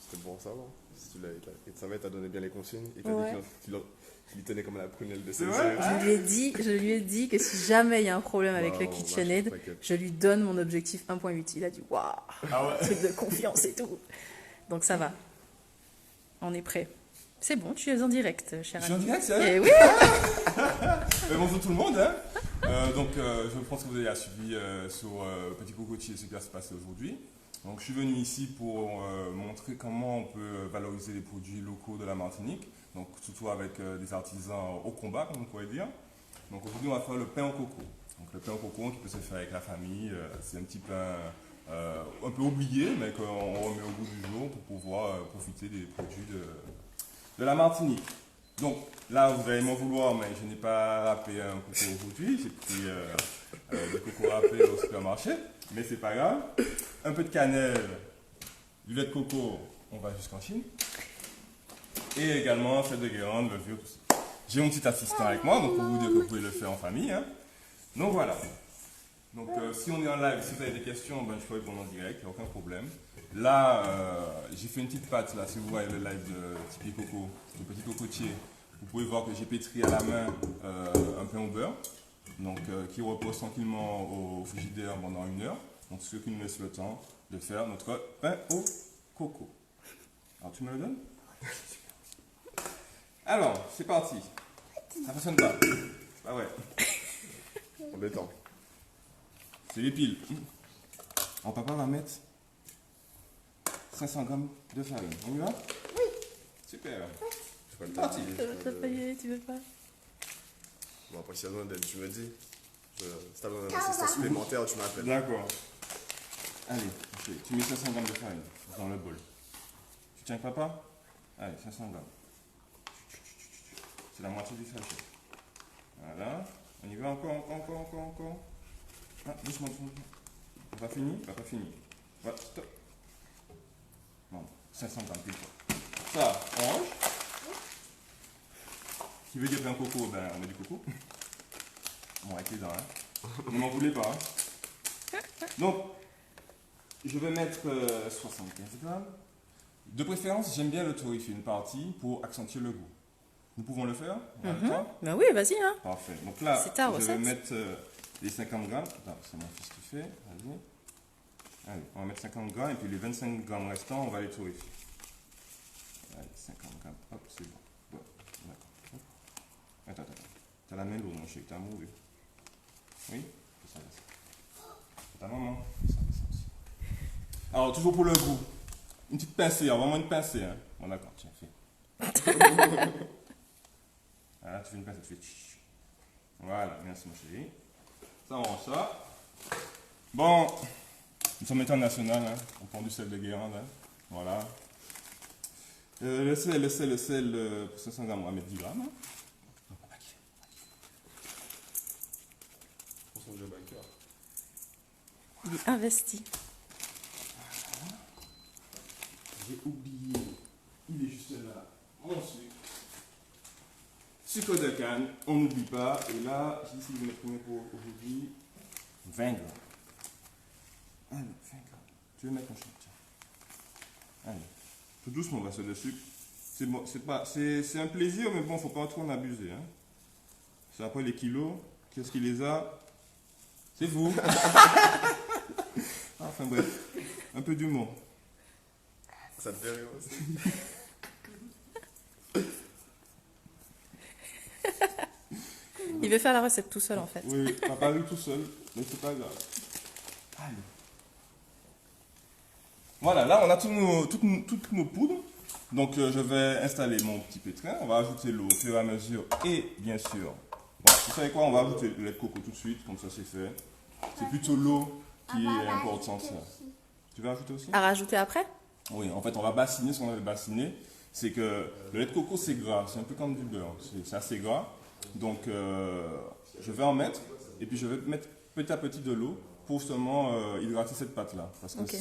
C'était bon à savoir. Si tu l'as, et sa mère t'a donné bien les consignes. Il t'a Ouais. dit qu'il y tenait comme la prunelle de ses C'est yeux. vrai? Je lui ai dit que si jamais il y a un problème avec Bah, le on marche, KitchenAid, t'inquiète. je lui donne mon objectif 1.8. Il a dit waouh, Ah ouais. truc de confiance et tout. Donc ça va. On est prêt. C'est bon, tu es en direct, cher Je suis en ami. direct, c'est vrai? Eh oui. Bonjour tout le monde. Hein. Je pense que vous avez suivi sur Petit Cocotier ce qui va se passer aujourd'hui. Donc, je suis venu ici pour montrer comment on peut valoriser les produits locaux de la Martinique, donc surtout avec des artisans au combat, comme on pourrait dire. Donc, aujourd'hui, on va faire le pain au coco. Donc, le pain au coco qui peut se faire avec la famille, c'est un petit pain un peu oublié, mais qu'on remet au goût du jour pour pouvoir profiter des produits de la Martinique. Donc là, vous allez m'en vouloir, mais je n'ai pas râpé un coco aujourd'hui. J'ai pris le coco râpé au supermarché, mais c'est pas grave. Un peu de cannelle, du lait de coco, on va jusqu'en Chine. Et également fête de Guérande, levure, tout ça. J'ai mon petit assistant avec moi, donc pour vous dire que vous pouvez le faire en famille. Hein. Donc voilà. Donc si on est en live, si vous avez des questions, ben, je peux répondre en direct, il n'y a aucun problème. Là, j'ai fait une petite pâte, là, si vous voyez le live de Tipeee Coco, le petit cocotier. Vous pouvez voir que j'ai pétri à la main un pain au beurre, donc, qui repose tranquillement au frigidaire pendant 1 heure. Donc ce qui nous laisse le temps de faire notre pain au coco. Alors tu me le donnes? Alors, c'est parti. Ça fonctionne pas. Ah ouais, Embêtant. c'est les piles. Alors papa va mettre 500 grammes de farine. On y va? Oui. Super. Je vais pas le Tu tartiner. veux pas y aller, tu veux pas? Bon, après, si t'as besoin d'aide, tu me dis. Si t'as besoin d'un assistant supplémentaire, tu m'appelles. D'accord. Allez, ok. Tu mets 500 grammes de farine dans le bol. Tu tiens papa? Allez, 500 grammes. C'est la moitié du sachet. Voilà. On y va encore. Ah, doucement. On va finir? Pas fini. Voilà, stop. Bon, 500 grammes, pile poil. Ça, on range. Qui veut dire pain coco, ben on met du coco. Bon, avec les dents, hein. Ne m'en voulez pas. Hein. Donc, je vais mettre 75 grammes. De préférence, j'aime bien le torréfier une partie pour accentuer le goût. Nous pouvons le faire? On a le temps? Ben oui, vas-y, hein. Parfait. Donc là, C'est ta je vais recette. mettre les 50 grammes. Attends, c'est mon fils qui fait. Vas-y. Allez, on va mettre 50 grammes et puis les 25 grammes restants, on va les torréfier. Allez, 50 grammes. Hop, c'est bon. Bon, d'accord. Hop. Attends. T'as la main lourde, mon chéri, t'as mouru. Oui? C'est ça, ta maman. C'est ça aussi. Alors, toujours pour le goût. Une petite pincée, vraiment une pincée. Hein. Bon, d'accord, tiens, fais. Voilà, tu fais une pincée, tu fais. Voilà, merci, mon chéri. Ça, on range ça. Bon, nous sommes internationaux, hein. On prend du sel de Guérande. Hein. Voilà. Le sel, pour 500 grammes, on va mettre 10 grammes. Hein. Pour son job à cœur. Il est investi. J'ai oublié, il est juste là, mon sucre. Sucre de canne, on n'oublie pas. Et là, j'ai décidé de mettre combien pour aujourd'hui? 20 grammes. Allez, 20 grammes. Tu veux mettre un chien? Tiens. Allez, tout doucement, on va sur le sucre. C'est bon, c'est un plaisir, mais bon, faut pas trop en abuser. Hein. C'est après les kilos. Qu'est-ce qui les a? C'est vous. Enfin bref, un peu d'humour. Ça te fait rire aussi? Il veut faire la recette tout seul, en fait. Oui, papa arrive tout seul, mais c'est pas grave. Allez. Voilà, là on a toutes nos poudres. Donc je vais installer mon petit pétrin. On va ajouter l'eau au fur et à mesure. Et bien sûr, bon, vous savez quoi? On va ajouter le lait de coco tout de suite, comme ça c'est fait. C'est plutôt l'eau qui est importante. Ça. Tu veux ajouter aussi? À rajouter après? Oui, en fait on va bassiner. Ce qu'on va bassiner, c'est que le lait de coco c'est gras. C'est un peu comme du beurre. C'est assez gras. Donc je vais en mettre. Et puis je vais mettre petit à petit de l'eau pour justement hydrater cette pâte là. Parce que Ok.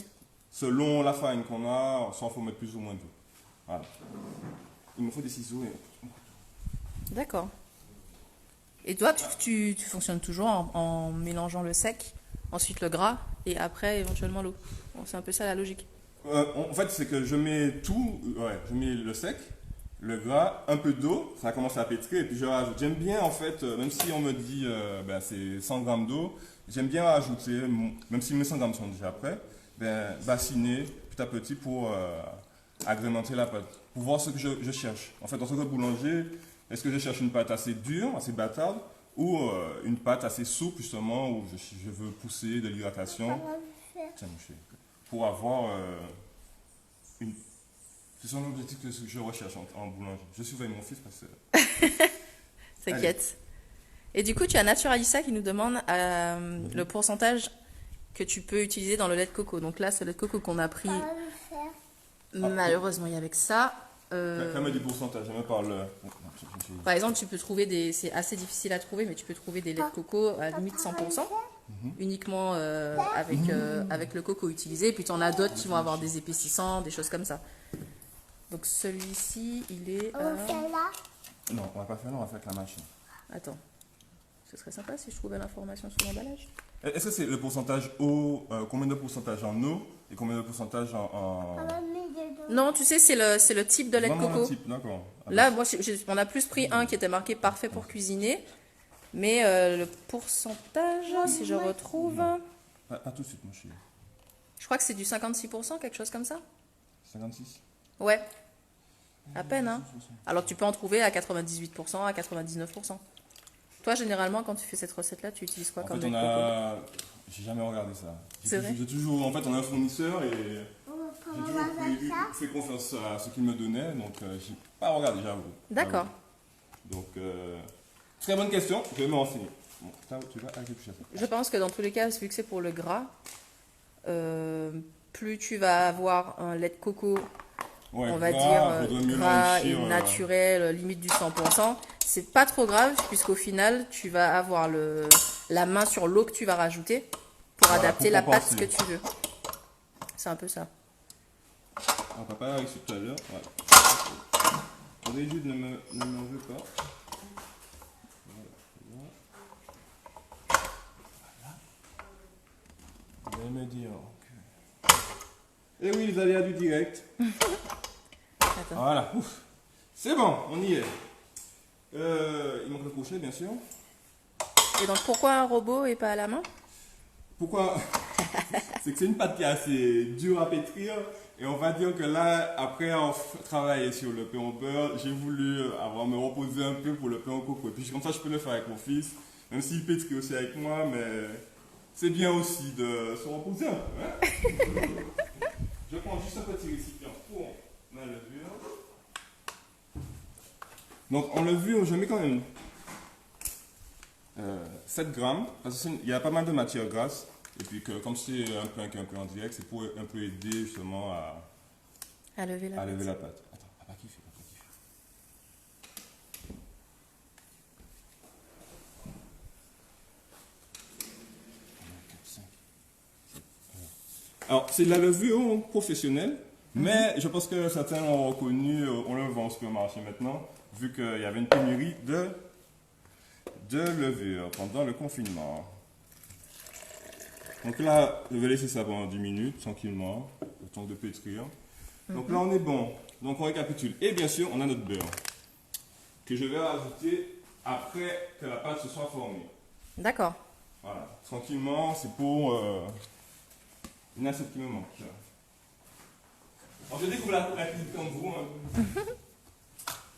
selon la farine qu'on a, il faut mettre plus ou moins d'eau. Voilà. Il me faut des ciseaux et... D'accord. Et toi, tu fonctionnes toujours en mélangeant le sec, ensuite le gras, et après éventuellement l'eau. Bon, c'est un peu ça la logique. En fait, c'est que je mets tout, je mets le sec, le gras, un peu d'eau, ça commence à pétrir et puis je rajoute. J'aime bien en fait, même si on me dit c'est 100 grammes d'eau, j'aime bien rajouter, même si mes 100 grammes sont déjà prêts, bassiner petit à petit pour agrémenter la pâte, pour voir ce que je cherche. En fait, en tant que boulanger, est-ce que je cherche une pâte assez dure, assez bâtarde, ou une pâte assez souple justement, où je veux pousser de l'hydratation. Tiens, mon chéri, pour avoir une... C'est son objectif que je recherche en boulangerie. Je surveille mon fils parce que... T'inquiète. Et du coup, tu as Naturalissa qui nous demande le pourcentage que tu peux utiliser dans le lait de coco. Donc là, c'est le lait de coco qu'on a pris. Malheureusement, il y a avec ça. Quand même du pourcentage, je me parle... Par exemple, tu peux trouver des... C'est assez difficile à trouver, mais tu peux trouver des laits de coco à limite 100%. Uniquement avec le coco utilisé. Puis tu en as d'autres qui vont avoir des épaississants, des choses comme ça. Donc celui-ci, il est... Non, on va pas faire là, on va faire avec la machine. Attends. Ce serait sympa si je trouvais l'information sur l'emballage. Est-ce que c'est le pourcentage eau, combien de pourcentage en eau et combien de pourcentage en... Non, tu sais, c'est le type de lait de coco. Type, d'accord. Là, moi, on a plus pris un qui était marqué parfait pour cuisiner. Mais le pourcentage, si je retrouve... Pas tout de suite, mon chéri. Je crois que c'est du 56%, quelque chose comme ça. 56 ? Ouais. À peine, hein. Alors tu peux en trouver à 98%, à 99%. Toi, généralement, quand tu fais cette recette-là, tu utilises quoi comme lait de coco? J'ai jamais regardé ça. C'est vrai? J'ai toujours... En fait, on a un fournisseur et j'ai toujours fait confiance à ce qu'il me donnait. Donc, j'ai pas regardé, j'avoue. D'accord. Donc, très bonne question. Je vais me renseigner. Bon, tu vas aller toucher ça. Je pense que dans tous les cas, vu que c'est pour le gras, plus tu vas avoir un lait de coco, Ouais, on va gras, dire gras et naturel, limite du 100%, c'est pas trop grave puisqu'au final, tu vas avoir la main sur l'eau que tu vas rajouter pour adapter la pâte que tu veux. C'est un peu ça. Papa a reçu tout à l'heure. Voilà. Attendez, juste ne m'en veux pas. Vous allez me dire que... Eh oui, les aléas du direct. Attends. Voilà. Ouf. C'est bon, on y est. Il manque le crochet, bien sûr. Et donc, pourquoi un robot et pas à la main? Pourquoi? C'est que c'est une pâte qui est assez dure à pétrir. Et on va dire que là, après avoir travaillé sur le pain au beurre, j'ai voulu me reposer un peu pour le pain au coco. Et puis comme ça, je peux le faire avec mon fils, même s'il pétrit aussi avec moi, mais c'est bien aussi de se reposer un peu. Hein. Je prends juste un petit récipient pour ma levure. Donc en levure, je mets quand même 7 grammes, parce qu'il y a pas mal de matière grasse. Et puis que comme c'est un peu en direct, c'est pour un peu aider justement à lever la pâte. Attends, papa kiffe. Alors, c'est de la levure professionnelle, mais je pense que certains ont reconnu, on le vend au supermarché maintenant, vu qu'il y avait une pénurie de levure pendant le confinement. Donc là, je vais laisser ça pendant 10 minutes, tranquillement, le temps de pétrir. Donc là, on est bon. Donc on récapitule. Et bien sûr, on a notre beurre, que je vais rajouter après que la pâte se soit formée. D'accord. Voilà, tranquillement, c'est pour une assiette qui me manque. Alors je découvre la cuisine comme vous. Hein.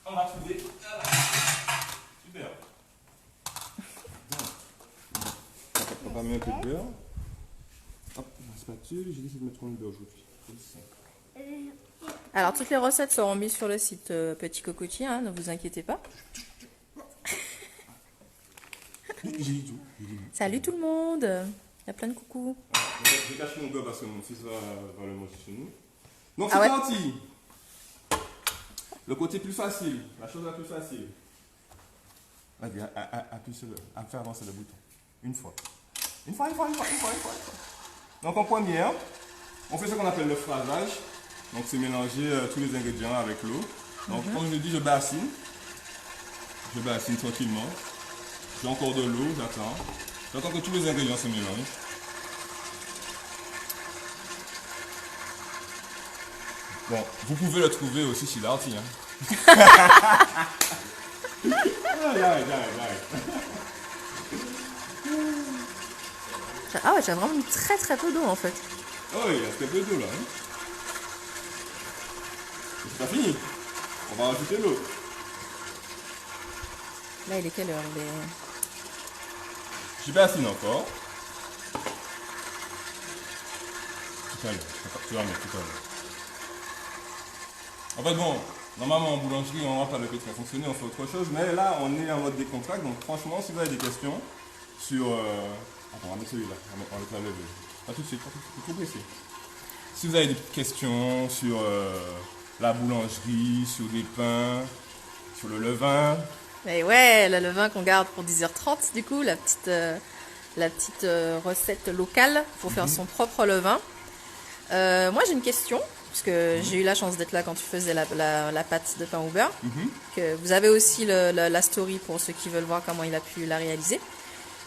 On va trouver. Super. On va mettre un peu de beurre. Hop, la spatule, j'ai décidé de mettre un beurre aujourd'hui. Alors, toutes les recettes seront mises sur le site Petit Cocotier, hein, ne vous inquiétez pas. Salut tout le monde. Il y a plein de coucou. Je cache mon beurre parce que mon fils va le manger chez nous. Donc c'est parti. Le côté plus facile, la chose la plus facile. Appuie sur à faire avancer le bouton. Une fois. Donc en première, on fait ce qu'on appelle le phrasage. Donc c'est mélanger tous les ingrédients avec l'eau. Donc comme je dis, je bassine. Je bassine tranquillement. J'ai encore de l'eau, j'attends. J'attends que tous les ingrédients se mélangent. Bon, vous pouvez le trouver aussi chez Darty. Hein. J'arrête. Ah ouais, j'ai vraiment mis très très peu d'eau en fait. Oh, il reste un peu d'eau là. Hein. C'est pas fini. On va rajouter l'eau. Là, il est quelle heure? Il est... Je suis pas assis encore. Tout à l'heure. Tu vas mettre tout à l'heure. En fait, bon, normalement en boulangerie, on va pas le pétri à fonctionner, on fait autre chose. Mais là, on est en mode décontracte. Donc, franchement, si vous avez des questions sur. Attends, on va mettre celui-là. On va mettre la levée. Pas tout de suite, faut presser. Si vous avez des questions sur la boulangerie, sur les pains, sur le levain. Et ouais, le levain qu'on garde pour 10h30, du coup, la petite recette locale pour faire son propre levain. Moi, j'ai une question, parce que j'ai eu la chance d'être là quand tu faisais la pâte de pain au beurre. Que vous avez aussi la story pour ceux qui veulent voir comment il a pu la réaliser.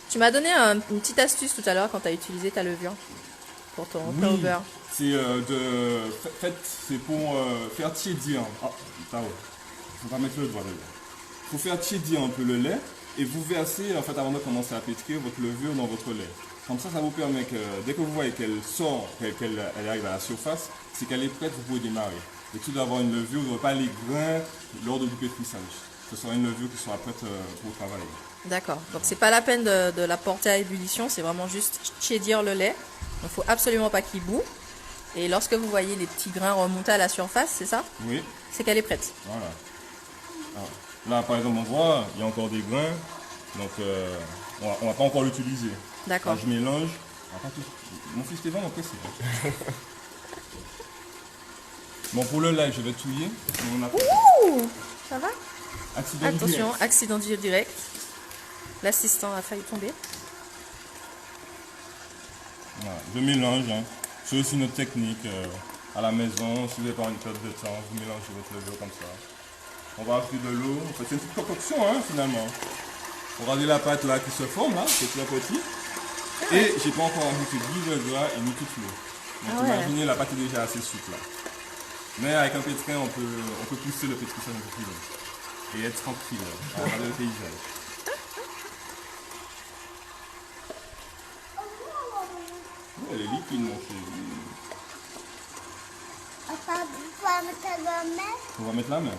Tu m'as donné une petite astuce tout à l'heure quand tu as utilisé ta levure pour ton pain au beurre. C'est c'est pour faire tiédir. Ah, ça va. Faut pas mettre le doigt dedans. Faut faire tiédir un peu le lait et vous versez, en fait, avant de commencer à pétrir, votre levure dans votre lait. Comme ça vous permet que dès que vous voyez qu'elle sort, qu'elle arrive à la surface, c'est qu'elle est prête, vous pouvez démarrer. Et tout d'avoir une levure, vous n'aurez pas les grains lors du pétrissage. Ce sera une levure qui sera prête pour travailler. D'accord. Donc c'est pas la peine de la porter à ébullition, c'est vraiment juste tiédir le lait. Il ne faut absolument pas qu'il bout. Et lorsque vous voyez les petits grains remonter à la surface, c'est ça? Oui. C'est qu'elle est prête. Voilà. Alors, là, par exemple, on voit, il y a encore des grains. Donc, on va pas encore l'utiliser. D'accord. Là, je mélange. Mon fils Stéphane, on presse. Bon, pour le live, je vais touiller. Ouh, ça va? Accident Attention, direct. accident direct. L'assistant a failli tomber. Voilà, je mélange. Hein. C'est aussi notre technique à la maison. Si vous n'avez pas une perte de temps, vous mélangez votre levure comme ça. On va ajouter de l'eau. En fait, c'est une petite concoction hein, finalement. Regardez la pâte là qui se forme là, c'est très petit. Et j'ai pas encore ajouté d'huile de gras et ni toute l'eau. Donc imaginez la pâte est déjà assez souple là. Mais avec un pétrin, on peut pousser le pétrissage un peu plus loin. Et être tranquille, regarder le paysage. Oh, elle est liquide mon chéri. On va mettre la main.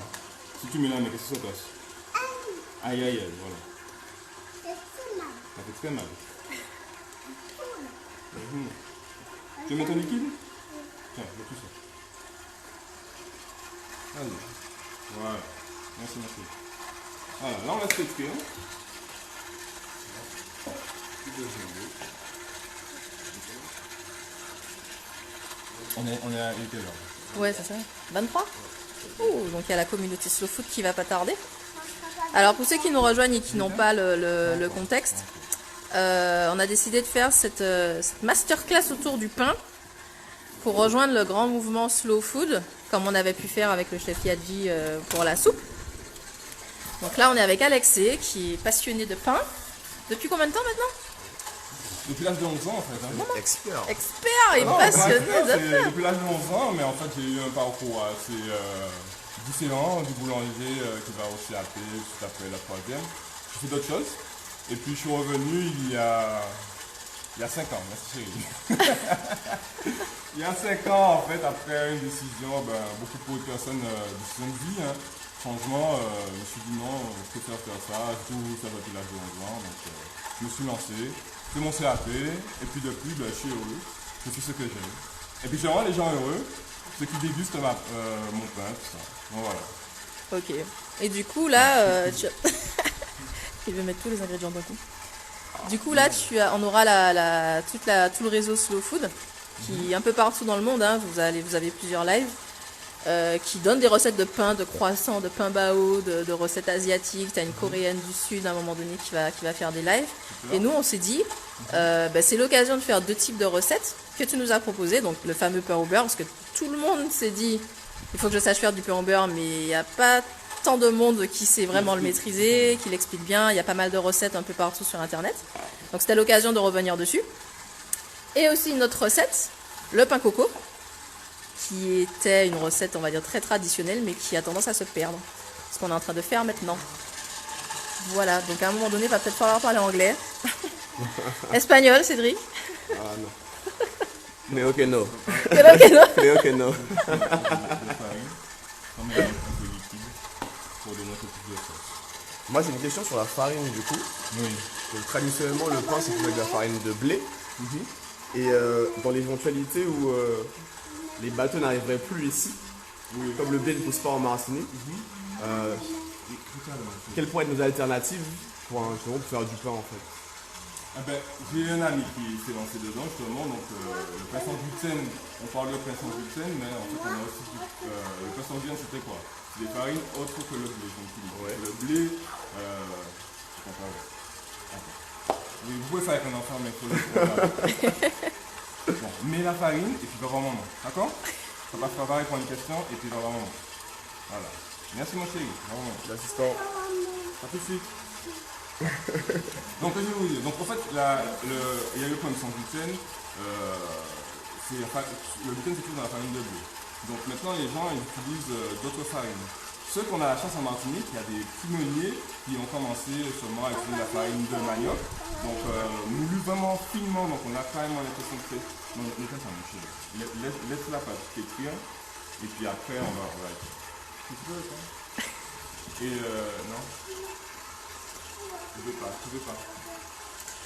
Si tu mets la main, qu'est-ce qui se passe? Aïe aïe aïe, voilà. Ça fait très mal. Tu veux mettre un liquide? Tiens, mets tout ça. Allez. Voilà. Merci. Voilà, là on laisse pétrir. On est à quelle heure? Ouais, c'est ça. 23. Ouh, donc il y a la communauté Slow Food qui va pas tarder. Alors pour ceux qui nous rejoignent et qui n'ont pas le contexte, on a décidé de faire cette masterclass autour du pain pour rejoindre le grand mouvement Slow Food, comme on avait pu faire avec le chef Yadji pour la soupe. Donc là on est avec Alexé qui est passionné de pain. Depuis combien de temps maintenant? Depuis l'âge de 11 ans en fait. Hein. Expert. Expert et passionné de pain. Depuis l'âge de 11 ans, mais en fait j'ai eu un parcours assez différent du boulanger qui va au CAP, tout après la troisième. J'ai fait d'autres choses. Et puis je suis revenu il y a 5 ans, merci chérie. Il y a 5 ans en fait, après une décision, beaucoup pour de personnes, décision de vie, hein, changement, je me suis dit non, je préfère faire ça, tout ça depuis l'âge de 11 ans. Donc je me suis lancé, fait mon CAP, et puis depuis je suis heureux, je fais ce que j'aime. Et puis je rends les gens heureux, ceux qui dégustent mon pain, tout ça. Donc voilà. Ok. Et du coup là, il veut mettre tous les ingrédients d'un coup. Du coup là, on aura tout le réseau Slow Food qui est un peu partout dans le monde. Hein, vous avez plusieurs lives qui donnent des recettes de pain, de croissants, de pain bao, de recettes asiatiques. Tu as une coréenne du sud à un moment donné qui va faire des lives. Et nous, on s'est dit, c'est l'occasion de faire 2 types de recettes que tu nous as proposées. Donc le fameux pain au beurre, parce que tout le monde s'est dit, il faut que je sache faire du pain au beurre, mais il n'y a pas tant de monde qui sait vraiment le maîtriser, qui l'explique bien. Il y a pas mal de recettes un peu partout sur internet. Donc c'était l'occasion de revenir dessus. Et aussi une autre recette, le pain coco. qui était une recette, on va dire, très traditionnelle, mais qui a tendance à se perdre. Ce qu'on est en train de faire maintenant. Voilà, donc à un moment donné, il va peut-être falloir parler anglais. Espagnol, Cédric. Ah non. Creo que no. Creo que no. Creo que no. De farine, on met un peu liquide pour donner un peu plus de sauce. Moi, j'ai une question sur la farine du coup. Oui. Donc, traditionnellement, le pain, c'est fait avec de la farine de blé. Et dans l'éventualité où les bateaux n'arriveraient plus ici, comme le blé ne pousse pas en Martinique, quelles pourraient être nos alternatives pour, justement, pour faire du pain en fait? Ah ben, j'ai un ami qui s'est lancé dedans justement, donc le pain sans gluten, on parle de pain sans gluten, mais en fait on a aussi le pain sans gluten c'était quoi? C'est des farines autres que le blé qu'on utilise. Ouais. Le blé, je comprends pas. Attends. Oui, vous pouvez faire avec un enfant, mais il faut le Bon, mets la farine et puis va voir maman, d'accord? Ça passe par pareil pour une question et puis va voir maman. Voilà. Merci mon chéri, va voir maman. L'assistant. À tout de suite. Donc, je vais vous dire. Donc, en fait, il y a le pain sans gluten. Le gluten, c'est tout dans la farine de blé. Donc, maintenant, les gens ils utilisent d'autres farines. Ceux qu'on a la chance en Martinique, il y a des petits meuniers qui ont commencé seulement à utiliser la farine de manioc. Donc, moulu vraiment finement. Donc, on a carrément l'impression que c'est. Non, ne fais pas, mon chéri. Laisse la pâte pétrir. Et puis après, on va. Tu veux, quoi? Et non. Je veux pas.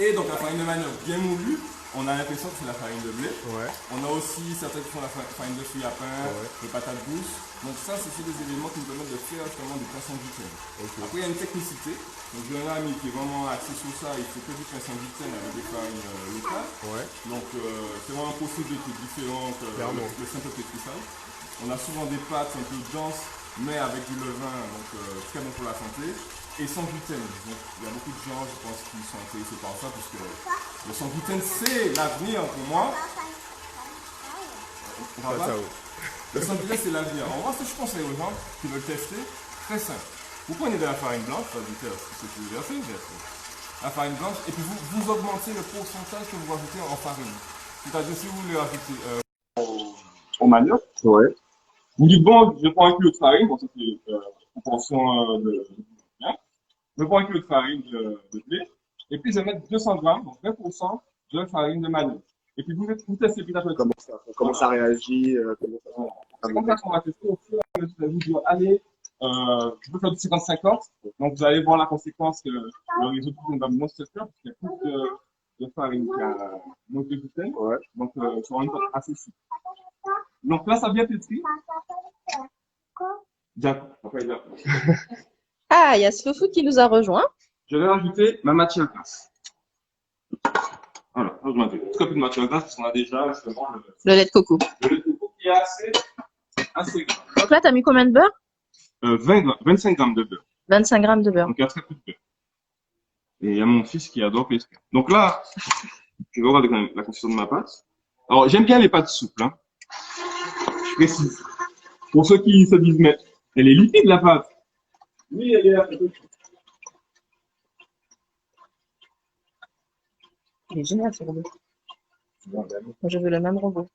Et donc la farine de manioc bien moulue, on a l'impression que c'est la farine de blé. Ouais. On a aussi certains qui font la farine de fruits à pain, de patates douces. Donc ça, c'est des éléments qui nous permettent de faire justement du pain sans gluten. Okay. Après, il y a une technicité. Donc j'ai un ami qui est vraiment axé sur ça, il fait que du pain sans gluten avec des farines locales. Ouais. Donc c'est vraiment un procédé qui est différent que le simple pétrissage. On a souvent des pâtes un peu denses, mais avec du levain, donc très bon pour la santé. Et sans gluten. Donc, il y a beaucoup de gens, je pense, qui sont intéressés par ça, parce que le sans gluten, c'est l'avenir pour moi. Le sans gluten, c'est l'avenir. En moi, ce que je conseille aux gens qui veulent tester, très simple. Vous prenez de la farine blanche, pas du tout, ce que tu veux verser, la farine blanche, et puis vous augmentez le pourcentage que vous rajoutez en farine. C'est-à-dire, si vous voulez rajouter au manioc, vous dites, bon, je prends un kilo de farine, bon, ça c'est proportion de je prends un kilo de farine de blé, et puis je vais mettre 200 grammes, donc 20% de farine de manioc. Et puis vous testez petit à petit. Comment ça réagit C'est comme ça qu'on va tester au fur et à mesure. Vous dire, allez, je peux faire du 50-50, donc vous allez voir la conséquence que le résultat va moins se faire, parce qu'il y a plus de farine qui a moins de gluten, donc sur une pâte assez souple. Donc là, ça vient pétrir. D'accord, après, d'accord. Ah, il y a Sfoufou qui nous a rejoint. Je vais rajouter ma matière grasse. Voilà, je vais un peu de matière grasse parce qu'on a déjà justement Le lait de coco. le lait de coco qui est assez gras. Donc là, tu as mis combien de beurre? 25 grammes de beurre. 25 grammes de beurre. Donc il y a très peu de beurre. Et il y a mon fils qui adore pesquer. Donc là, je vais regarder quand même la consistance de ma pâte. Alors j'aime bien les pâtes souples. Hein. Je précise. Pour ceux qui se disent, mais elle est liquide la pâte. Oui, elle est un peu. Il est génial ce robot. Moi, je veux le même robot.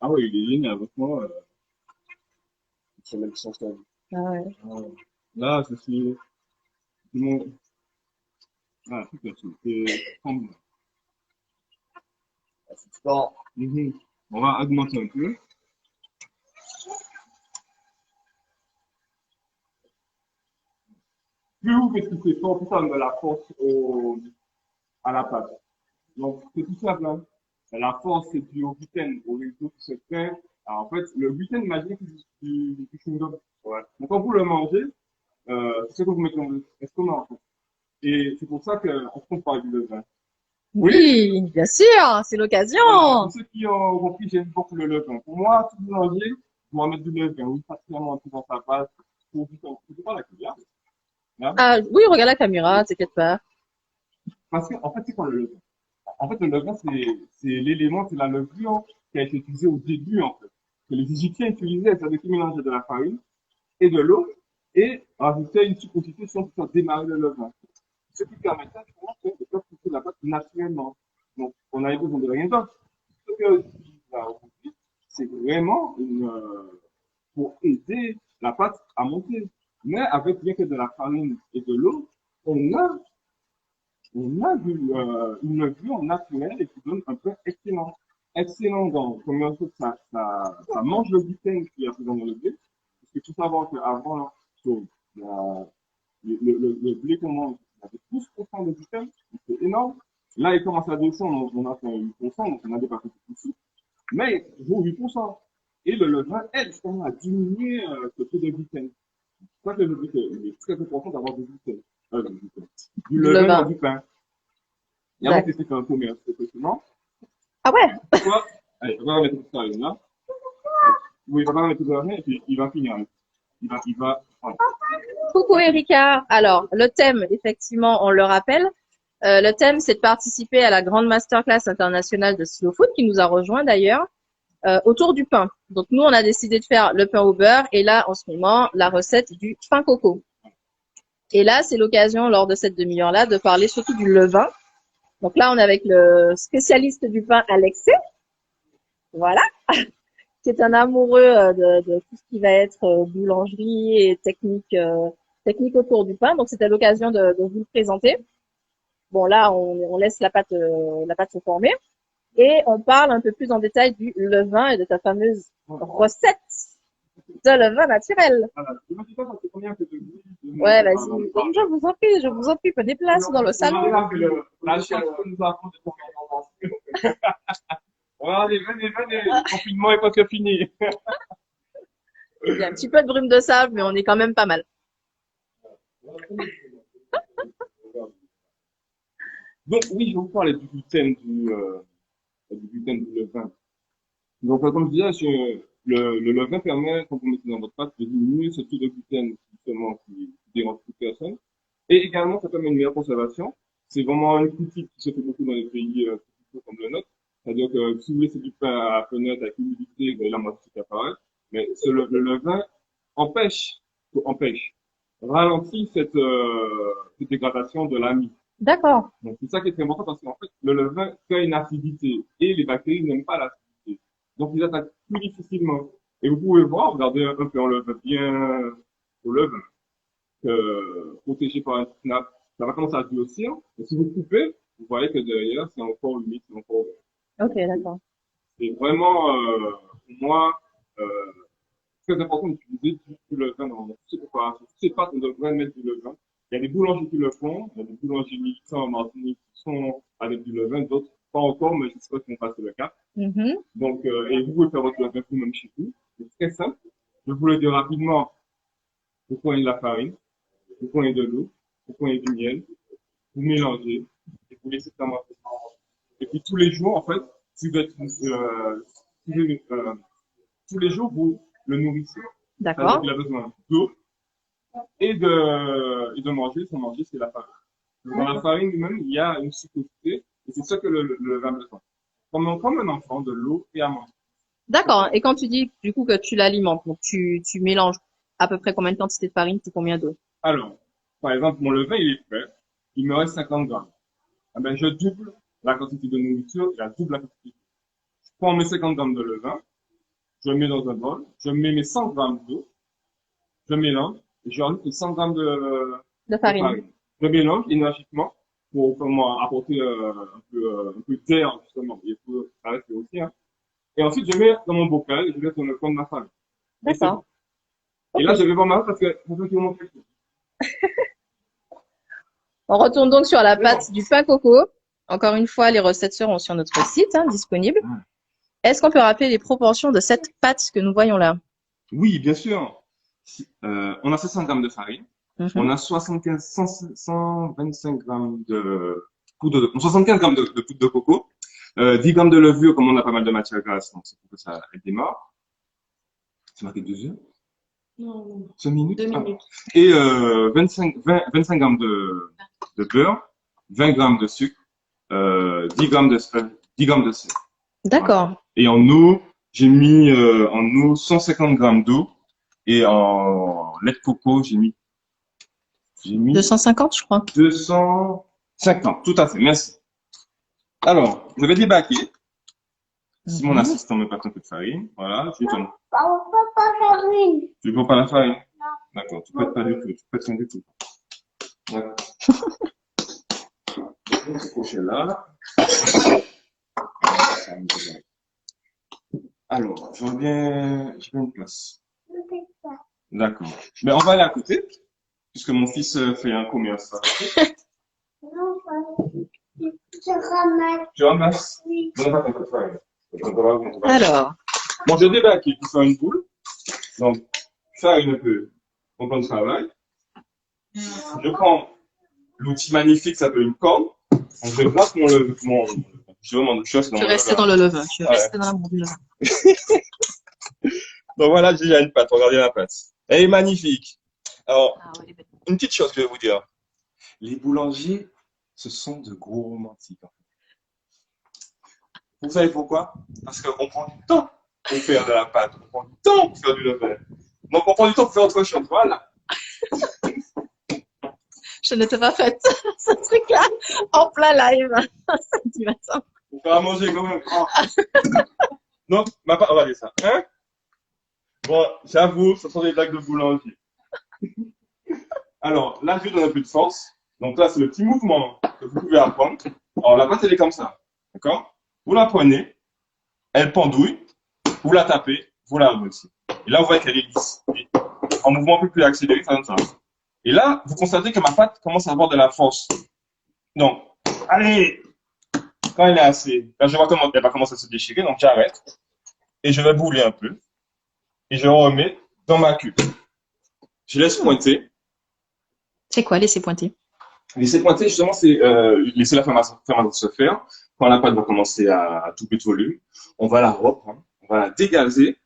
Ah oui, il est génial. Franchement, c'est même sans stade. Ah ouais. là, je suis. Mon... Ah, tout à fait. C'est comme. Assistant. On va augmenter un peu. Plus vous faites fort, plus ça donne de la force à la pâte. Donc, c'est tout simple. Hein. La force, c'est dû au gluten, au réseau qui se fait. Alors, en fait, le gluten, imaginez que c'est du chewing-gum. Donc, quand vous le mangez, c'est ce que vous mettez dans votre estomac, en fait. Et c'est pour ça qu'on trompe par du levain. Oui, bien sûr, c'est l'occasion. Voilà, pour ceux qui ont compris, j'aime beaucoup le levain. Pour moi, tout boulanger doit mettre du levain, oui, particulièrement un peu dans sa pâte, pour du temps. C'est pas la cuillère. Ah, oui, regarde la caméra, t'inquiète pas. Parce que, en fait, c'est quoi le levain? En fait, le levain, c'est l'élément, c'est la levure qui a été utilisée au début, en fait. Que les Égyptiens utilisaient, c'est-à-dire qu'ils mélangeaient de la farine et de l'eau et rajoutaient une petite quantité pour faire démarrer le levain. Ce qui permettait, justement, de faire pousser la pâte naturellement. Donc, on n'avait besoin de rien d'autre. Ce que j'utilise là aujourd'hui, c'est vraiment pour aider la pâte à monter. Mais avec bien que de la farine et de l'eau, on a, une levure naturelle et qui donne un pain excellent. Excellent dans, première chose, ça mange le gluten qui est présent dans le blé. Parce qu'il faut savoir qu'avant, sur le blé qu'on mange, il avait 12% de gluten, c'est énorme. Là, il commence à descendre, on a fait 8%, donc on a dépassé tout ici. Mais vaut 8%. Et le levain aide justement à diminuer ce taux de gluten. C'est pour ça que je dis qu'il est très important d'avoir du gluten. Du Du levain dans levain. du pain. Et avant que c'est un commerce, c'est impressionnant. Ah ouais? Toi, allez, on va mettre tout ça là. Oui, on va mettre tout ça là et puis il va finir. Voilà. Coucou Erika. Alors, le thème, effectivement, on le rappelle. Le thème, c'est de participer à la grande masterclass internationale de slow food qui nous a rejoint d'ailleurs autour du pain. Donc nous, on a décidé de faire le pain au beurre et là, en ce moment, la recette du pain coco. Et là, c'est l'occasion lors de cette demi-heure-là de parler surtout du levain. Donc là, on est avec le spécialiste du pain, Alexis. Voilà. Qui est un amoureux de tout ce qui va être boulangerie et technique autour du pain. Donc c'était l'occasion de vous le présenter. Bon là, on laisse la pâte se former et on parle un peu plus en détail du levain et de ta fameuse recette de levain naturel. Voilà. Je me dis pas, ça fait combien que de bruit de Ouais, monde vas-y. Je vous en prie, prenez place dans le salon. La chef nous a raconté combien on pense. Regardez, venez, le confinement est presque fini. Il y a un petit peu de brume de sable, mais on est quand même pas mal. Donc oui, je vais vous parler du gluten du gluten du levain. Donc comme je disais, le levain permet, quand vous mettez dans votre pâte, de diminuer ce taux de gluten justement qui dérange toute personne. Et également, ça permet une meilleure conservation. C'est vraiment une critique qui se fait beaucoup dans les pays comme le nôtre. C'est-à-dire que si vous laissez du pain à la fenêtre avec l'humidité, vous avez la moitié qui apparaît. Mais le levain empêche, ralentit cette dégradation de l'amide. D'accord. Donc, c'est ça qui est très important parce qu'en fait, le levain crée une acidité et les bactéries n'aiment pas l'acidité. Donc, ils attaquent plus difficilement. Et vous pouvez voir, regardez un peu en levain bien au levain, protégé par un snap, ça va commencer à durcir. Et si vous coupez, vous voyez que derrière, c'est encore humide, c'est encore ouvert. Ok, d'accord. C'est vraiment, pour moi, euh, très important d'utiliser du levain dans toutes ces préparations. Toutes ces pâtes, on devrait mettre du levain. Il y a des boulangers qui le font. Il y a des boulangers militants en Martinique qui sont avec du levain, d'autres pas encore, mais j'espère qu'ils vont passer le cap. Donc, et vous pouvez faire votre levain vous-même chez vous. C'est très simple. Je vous le dis rapidement. Vous prenez de la farine, vous prenez de l'eau, vous prenez du miel, vous mélangez et vous laissez fermenter. Et puis tous les jours, en fait, tous les jours, vous le nourrissez. D'accord. C'est-à-dire qu'il a besoin d'eau et de manger. Son manger, c'est la farine. Dans la farine lui-même, il y a une sucrosité et c'est ça que le levain a besoin. Comme un enfant, de l'eau et à manger. D'accord. Et quand tu dis du coup que tu l'alimentes, donc tu mélanges à peu près combien de quantité de farine pour combien d'eau? Alors, par exemple, mon levain, il est prêt. Il me reste 50 grammes. Eh ben, je double la quantité de nourriture et la double la quantité d'eau. Je prends mes 50 grammes de levain, je mets dans un bol, je mets mes 100 grammes d'eau, je mélange et je rajoute les 100 grammes De de farine. farine. Je mélange énergiquement pour vraiment apporter un peu d'air, justement. Il faut arrêter aussi, hein. Et ensuite, je mets dans mon bocal et je laisse dans le coin de ma farine. Et c'est D'accord. bon. Et là, je vais voir ma parce que c'est ça qui me fait. On retourne donc sur la C'est pâte du pain coco. Encore une fois, les recettes seront sur notre site, disponible. Est-ce qu'on peut rappeler les proportions de cette pâte que nous voyons là? Oui, bien sûr. On a 700 grammes de farine. On a 125 grammes de poudre 75 grammes de poudre de coco. 10 grammes de levure, comme on a pas mal de matière grasse, donc c'est pour que ça démarre. C'est marqué 2 heures? Non. 5 minutes? 2 minutes. Et 25 grammes de beurre, 20 grammes de sucre, 10 grammes de sel. D'accord. Voilà. Et en eau, j'ai mis en eau 150 grammes d'eau. Et en lait de coco, j'ai mis 250, je crois. 250, tout à fait, merci. Alors, je vais débaquer Si mon assistant me passe un peu de farine, voilà, je donne. On peut pas faire une. Tu veux pas la farine? Non. D'accord, tu pètes pas du tout, tu pètes rien du tout. D'accord. Je vais se coucher là. Alors, je reviens, j'ai une place. Je fais ça. D'accord. Mais on va aller à côté, puisque mon fils fait un commerce. Non, je ramène. Tu ramasses? Oui. Non, pas de farine. Alors, Bon, je débarque pour faire une boule. Donc, farine un peu. On prend le travail. Je prends l'outil magnifique, ça s'appelle une corne. Donc, je place je veux mon chose dans je mon restais levain. dans le levain. Je Ouais. restais dans la boule du levain. Donc voilà, j'ai déjà une pâte. Regardez la pâte. Elle est magnifique. Alors, Ah, ouais, bête. une petite chose que je vais vous dire. Les boulangers, ce sont de gros romantiques. Vous savez pourquoi? Parce qu'on prend du temps pour faire de la pâte. On prend du temps pour faire du levain. Donc, on prend du temps pour faire autre chose. Voilà. Je n'étais pas faite. Ce truc-là, en plein live. Samedi matin. Pour faire à manger quand même. Ah. Non, ma part, regardez ça. Hein? Bon, j'avoue, ce sont des blagues de boulanger. Alors, là, je donne un peu de force. Donc là, c'est le petit mouvement que vous pouvez apprendre. Alors, la pâte, elle est comme ça. D'accord? Vous la prenez, elle pendouille, vous la tapez, vous la remettez. Et là, vous voyez qu'elle est lisse. Et en mouvement un peu plus accéléré, ça donne ça. Et là, vous constatez que ma pâte commence à avoir de la force. Donc, allez! Quand elle est assez, quand je vois comment elle va commencer à se déchirer, donc j'arrête. Et je vais bouler un peu. Et je remets dans ma cuve. Je laisse pointer. C'est quoi, laisser pointer? Laisser pointer, justement, c'est laisser la fermentation se faire. Quand la pâte va commencer à tout de volume, on va la reprendre, on va la dégazer,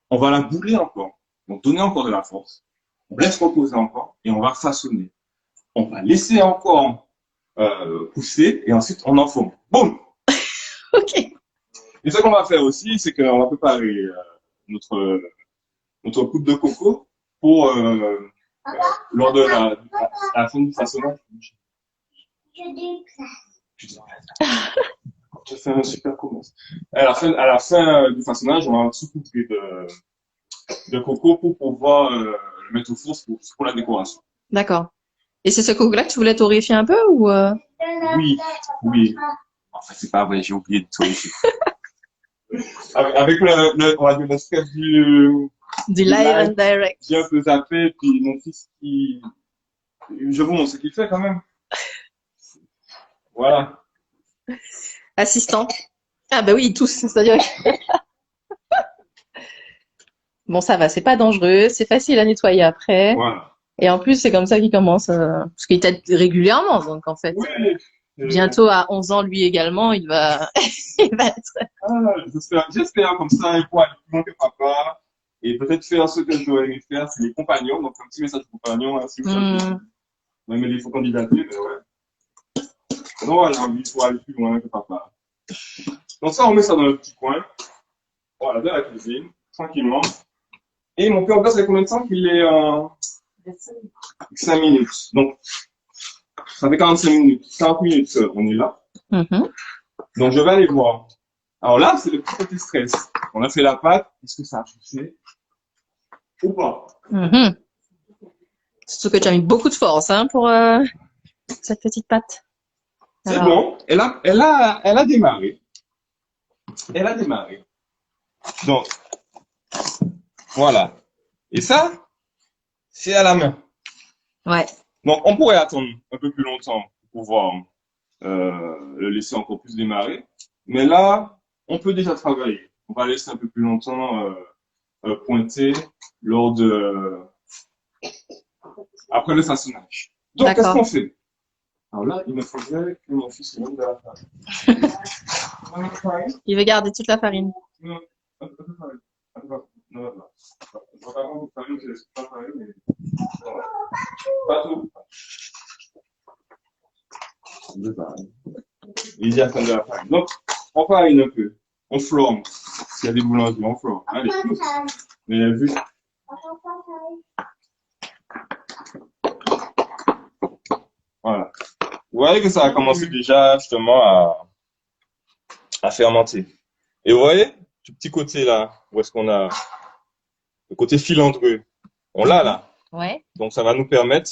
on va la bouler encore. Donc, donner encore de la force. On laisse reposer encore et on va façonner. On va laisser encore pousser et ensuite on enfourne. Boum! Ok. Et ce qu'on va faire aussi, c'est qu'on va préparer notre coupe de coco pour lors de la fin du façonnage. Je dis ça. Tu dis, tu fais un super commence. À la fin du façonnage, on va saupoudrer de coco pour pouvoir le mettre au four pour la décoration. D'accord. Et c'est ce coco-là que tu voulais torréfier un peu ou Oui, oui. En fait, c'est pas vrai, j'ai oublié de torréfier. Avec on va dire le stress du live and direct? j'ai un peu zappé, puis mon fils je vous montre ce qu'il fait quand même. Voilà. Assistant. Ah bah oui, tous, c'est-à-dire. Bon, ça va, c'est pas dangereux, c'est facile à nettoyer après. Voilà. Et en plus, c'est comme ça qu'il commence, parce qu'il t'aide régulièrement, donc en fait. Oui. Bientôt à 11 ans, lui également, il va, il va être. J'espère comme ça, il pourra aller plus loin que papa. Et peut-être faire ce que je dois aimer faire, c'est les compagnons. Donc, un petit message aux compagnons, hein, si vous cherchez. Même il faut candidater, mais ouais. Non, voilà, il faut aller plus loin que papa. Donc ça, on met ça dans le petit coin. Voilà, dans la cuisine, tranquillement. Et mon père, ça fait combien de temps qu'il est 5 minutes. Donc, ça fait 45 minutes. 40 minutes, on est là. Donc, je vais aller voir. Alors là, c'est le petit côté stress. On a fait la pâte. Est-ce que ça a touché ou pas? Surtout que tu as mis beaucoup de force, hein, pour cette petite pâte. C'est Alors. bon. Elle a démarré. Elle a démarré. Donc, voilà. Et ça, c'est à la main. Ouais. Donc, on pourrait attendre un peu plus longtemps pour pouvoir le laisser encore plus démarrer. Mais là, on peut déjà travailler. On va laisser un peu plus longtemps pointer lors après le façonnage. Donc, qu'est-ce qu'on fait? Alors là, il me faudrait que mon fils me donne de la farine. Il veut garder toute la farine. Non, un peu de farine. Non. Je vais pas prendre de farine, je laisse pas farine, mais voilà. Pas tout. De farine. Il y a de la farine. Donc, on farine un peu. On flambe. S'il y a des boulangeries, on flambe. Allez, tous. Mais vu. Voilà. Vous voyez que ça a commencé déjà justement à fermenter. Et vous voyez, ce petit côté là, où est-ce qu'on a le côté filandreux? On l'a là. Ouais. Donc ça va nous permettre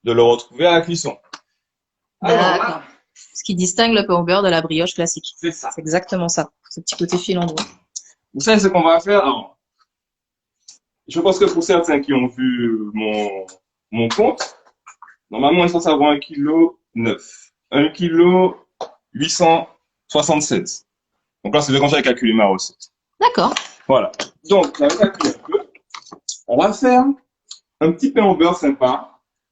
de le retrouver à la cuisson. Alors D'accord. là, Ce qui distingue le pain au beurre de la brioche classique. c'est ça. C'est exactement ça. Ce petit côté filandreux. Vous savez ce qu'on va faire? Alors, je pense que pour certains qui ont vu mon compte, normalement, il est censé avoir 1,9 kg. 1,876 kg. Donc là, c'est quand j'avais calculé ma recette. D'accord. Voilà. Donc, on va calculer un peu. On va faire un petit pain au beurre sympa.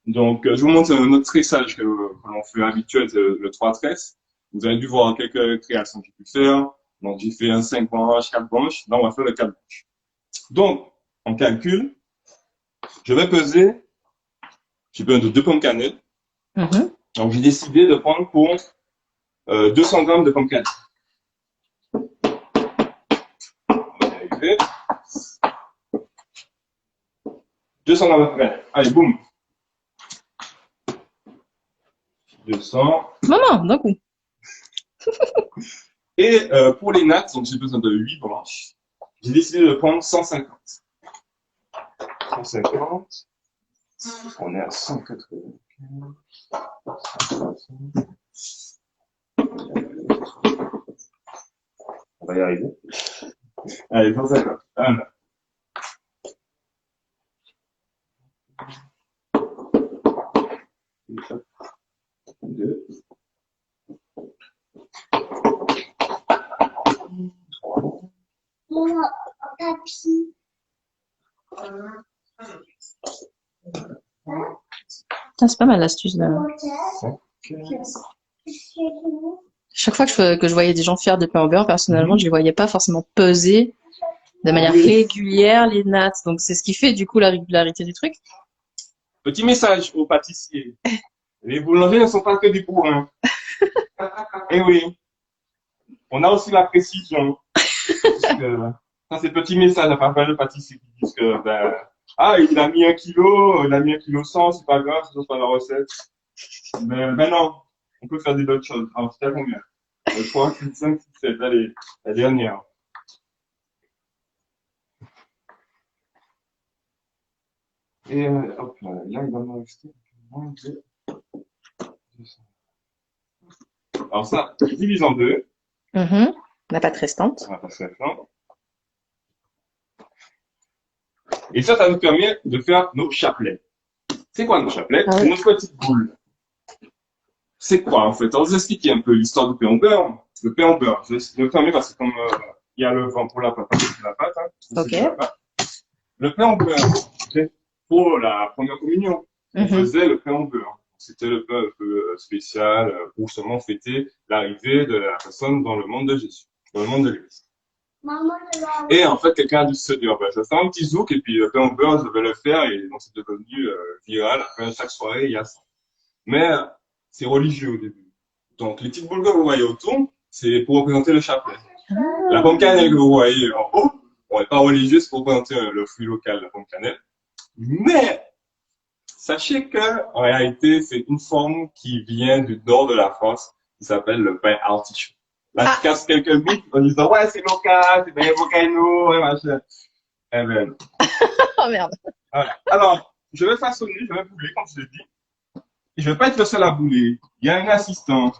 Donc, je vous montre notre tressage que l'on fait habituel, c'est le 3 tresses. Vous avez dû voir quelques créations que j'ai pu faire. Donc, j'ai fait un 5 branches, 4 branches. Là, on va faire le 4 branches. Donc, on calcule. Je vais peser, j'ai besoin de 2 pommes cannelle. Mhm. Donc, j'ai décidé de prendre pour 200 grammes de pommes cannelle. On va y arriver. 200 grammes de pommes cannelle. Allez, boum. 200. Maman, d'un coup. Et pour les nattes, donc j'ai besoin de 8 branches. J'ai décidé de prendre 150. 150. On est à 180. On va y arriver. Allez, 150. 1. 2. 3. Mon papier. Putain, c'est pas mal l'astuce de... Chaque fois que je voyais des gens faire des pains au beurre, personnellement, je les voyais pas forcément peser de manière régulière les nattes. Donc c'est ce qui fait du coup la régularité du truc. Petit message aux pâtissiers. Les boulangers ne sont pas que des bourrins. Eh oui. On a aussi la précision. Ça, c'est petit message à partir de pâtissiers qui disent que, il a mis 1 kilo, il a mis 1,1 kg, c'est pas grave, c'est pas la recette. Mais non, on peut faire des bonnes choses. Alors, c'était à combien? 3, 4, 5, 6, 7. Allez, la dernière. Et hop, là, il va me rester moins de 200. Alors ça, je divise en deux. Mhm. La pâte restante. On va passer à flanc. Et ça nous permet de faire nos chapelets. C'est quoi nos chapelets? Ah oui. C'est nos petites boules. C'est quoi en fait? On va vous expliquer un peu l'histoire du pain au beurre. Le pain au beurre, je vais le fermer parce que comme il y a le vent pour la pâte, hein, Ok. la pâte. Le pain au beurre, c'est pour la première communion. On Mhm. faisait le pain au beurre. C'était le pain un peu spécial pour seulement fêter l'arrivée de la personne dans le monde de Jésus, dans le monde de l'Église. Maman, je vais Et en fait, quelqu'un a dû se dire, je vais faire un petit zouk et puis le pain au beurre, je vais le faire et donc c'est devenu viral. Après, chaque soirée, il y a ça. Mais c'est religieux au début. Donc, les petites boules que vous voyez autour, c'est pour représenter le chapelet. La pomme cannelle que vous voyez en haut, on n'est pas religieux, c'est pour représenter le fruit local, la pomme cannelle. Mais, sachez que, en réalité, c'est une forme qui vient du nord de la France, qui s'appelle le pain artichaut. Là, je casse quelques mythes en disant, ouais, c'est local, c'est bien volcano, ouais, machin. Eh ben, Oh merde. voilà. Alors, je vais façonner, je vais bouler, comme je l'ai dit. Et je vais pas être le seul à bouler. Il y a un assistant.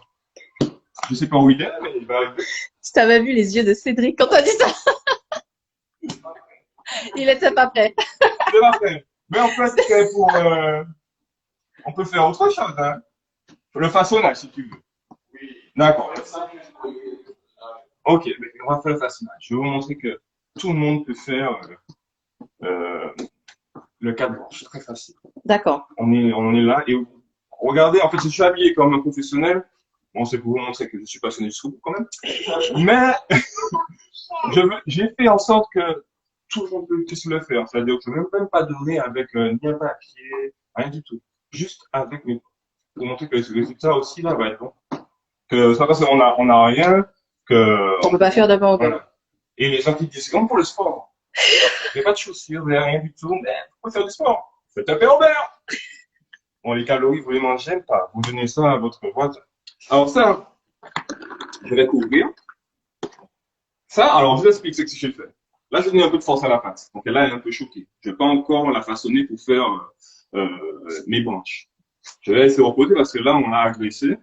Je sais pas où il est, mais il va arriver. Tu t'avais vu les yeux de Cédric quand t'as dit ça? Il était pas prêt. C'est pas fait. Mais en fait, c'est pour, on peut faire autre chose, hein. Le façonnage, si tu veux. D'accord. Ok, mais on va faire le façonnage. Je vais vous montrer que tout le monde peut faire le 4 branches. C'est très facile. D'accord. On est là et regardez, en fait, je suis habillé comme un professionnel. Bon, c'est pour vous montrer que je suis passionné du scoop quand même. Mais j'ai fait en sorte que tout le monde puisse le faire. C'est-à-dire que je ne vais même pas donner avec ni un papier, rien du tout. Juste avec mes pour montrer que le résultat aussi là va être bon. Que c'est pas parce qu'on a rien que. On peut pas faire de pain au beurre. Voilà. Et les gens qui disent c'est comme pour le sport. Il n'y a pas de chaussures, il n'y a rien du tout. Mais faut faire du sport. Faites un pain au beurre. Bon, les calories, vous les mangez pas. Vous donnez ça à votre voisin. Alors ça, je vais couvrir. Ça, alors je vous explique ce que j'ai fait. Là, j'ai mis un peu de force à la pâte. Donc là, elle est un peu choquée. Je vais pas encore la façonner pour faire mes branches. Je vais laisser reposer parce que là, on a agressé.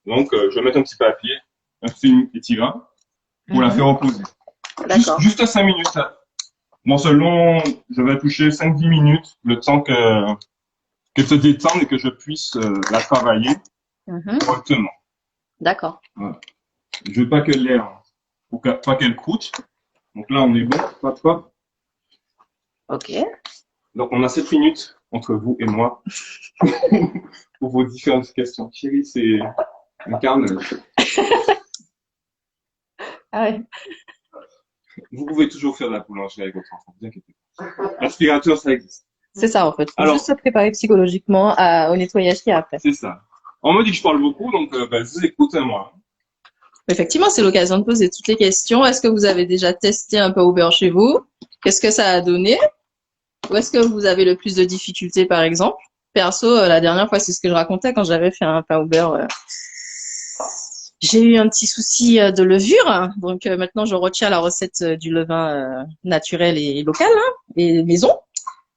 Donc, je vais mettre un petit papier, un film étirant pour la faire reposer. D'accord. Juste 5 minutes. Là. Bon, selon, je vais toucher 5-10 minutes, le temps que se détende et que je puisse la travailler correctement. D'accord. Voilà. Je veux pas que l'air, pas qu'elle croûte. Donc là, on est bon. Hop, hop. Ok. Donc, on a 7 minutes entre vous et moi pour vos différentes questions. Chérie, c'est un carnage. Ah ouais. Vous pouvez toujours faire de la boulangerie avec votre enfant, ne vous inquiétez pas. L'aspirateur, ça existe. C'est ça, en fait. Faut Alors- juste se préparer psychologiquement au nettoyage qui est après. C'est ça. On me dit que je parle beaucoup, donc je vous écoute, moi. Effectivement, c'est l'occasion de poser toutes les questions. Est-ce que vous avez déjà testé un Uber chez vous? Qu'est-ce que ça a donné? Où est-ce que vous avez le plus de difficultés, par exemple? Perso, la dernière fois, c'est ce que je racontais quand j'avais fait un Uber. J'ai eu un petit souci de levure. Donc maintenant, je retiens la recette du levain naturel et local et maison.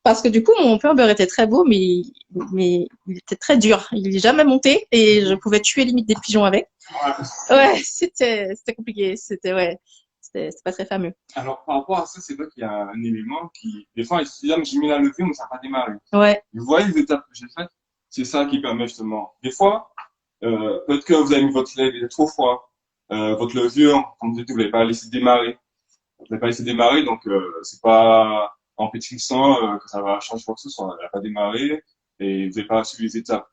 Parce que du coup, mon pain beurre était très beau, mais il était très dur. Il n'est jamais monté et je pouvais tuer limite des pigeons avec. Ouais, c'était compliqué. C'était pas très fameux. Alors, par rapport à ça, c'est vrai qu'il y a un élément qui, des fois, il se dit, ah, mais j'ai mis la levure, mais ça n'a pas démarré. Ouais, Vous voyez les étapes que j'ai faites? C'est ça qui permet justement. Des fois, peut-être que vous avez mis votre lait, il est trop froid. Votre levure, comme vous dites, vous l'avez pas laissé démarrer. Vous l'avez pas laissé démarrer, donc c'est pas en pétrissant que ça va changer quoi que ce soit. Elle n'a pas démarré et vous n'avez pas suivi les étapes.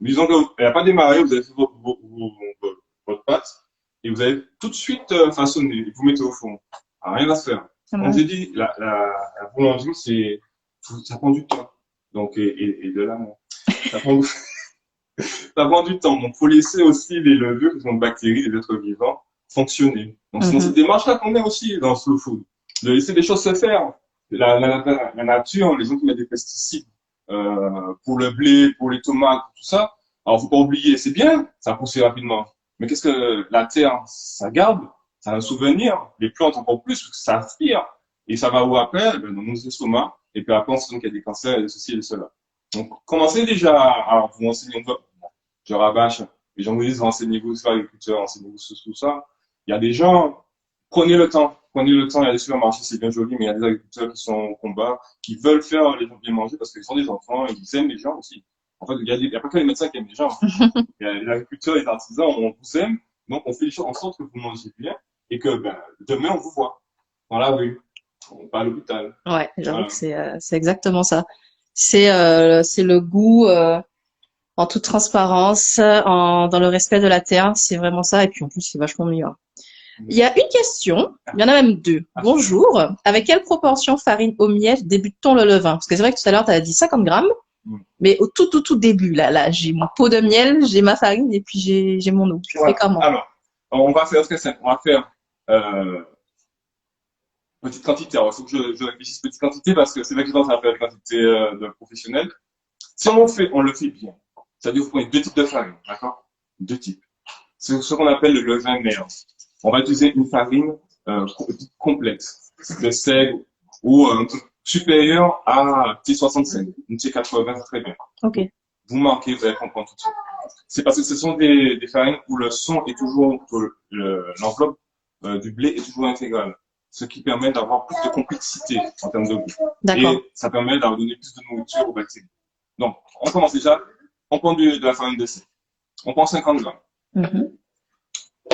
Disons qu'elle n'a pas démarré, vous avez fait votre pâte et vous avez tout de suite façonné et vous mettez au four. Rien à se faire. Comme j'ai dit, la boulangerie, ça prend du temps. Donc, et de l'amour. Ça prend, ça prend du temps. Donc, faut laisser aussi les levures, qui sont des bactéries, des êtres vivants, fonctionner. Donc, c'est dans cette démarche-là qu'on est aussi dans le slow food. De laisser les choses se faire. La nature, les gens qui mettent des pesticides, pour le blé, pour les tomates, tout ça. Alors, faut pas oublier, c'est bien, ça pousse rapidement. Mais qu'est-ce que la terre, ça garde, ça a un souvenir. Les plantes encore plus, parce que ça aspire. Et ça va où après? Ben, dans nos estomacs. Et puis après, on sait qu'il y a des cancers et de ceci et de cela. Donc, commencez déjà à vous renseigner. Je rabâche. Les gens vous disent, renseignez-vous sur l'agriculteur, renseignez-vous sur tout ça. Il y a des gens, prenez le temps. Prenez le temps. Il y a des supermarchés, c'est bien joli, mais il y a des agriculteurs qui sont au combat, qui veulent faire les gens bien manger parce qu'ils ont des enfants, ils aiment les gens aussi. En fait, il y a pas que les médecins qui aiment les gens. Il y a les agriculteurs, les artisans, on vous aime. Donc, on fait les choses en sorte que vous mangez bien et que, ben, demain, on vous voit dans la rue, pas à l'hôpital. ouais, j'avoue Voilà. que c'est exactement ça. C'est le goût en toute transparence, dans le respect de la terre. C'est vraiment ça. Et puis en plus, c'est vachement meilleur. Il y a une question, il y en a même deux. Bonjour, avec quelle proportion farine au miel débute-t-on le levain? Parce que c'est vrai que tout à l'heure, tu as dit 50 grammes, mais au tout début, là, j'ai mon pot de miel, j'ai ma farine et puis j'ai mon eau. Je fais comment? Alors, on va faire très simple. On va faire petite quantité. Alors, il faut que je réfléchisse petite quantité parce que c'est vrai que je pense à faire une quantité de professionnels. Si on le fait bien. C'est-à-dire, vous prenez 2 types de farine, d'accord? 2 types. C'est ce qu'on appelle le levain maigre. On va utiliser une farine complète, de seigle ou supérieure à T65, une T80, c'est très bien. Ok, Vous marquez, vous allez comprendre tout de suite. C'est parce que ce sont des farines où le son est toujours, l'enveloppe du blé est toujours intégrale, ce qui permet d'avoir plus de complexité en termes de goût. d'accord. Et ça permet d'avoir donné plus de nourriture aux bactéries. Donc, on commence déjà, on prend de la farine de seigle. On prend 50 grammes. Mhm.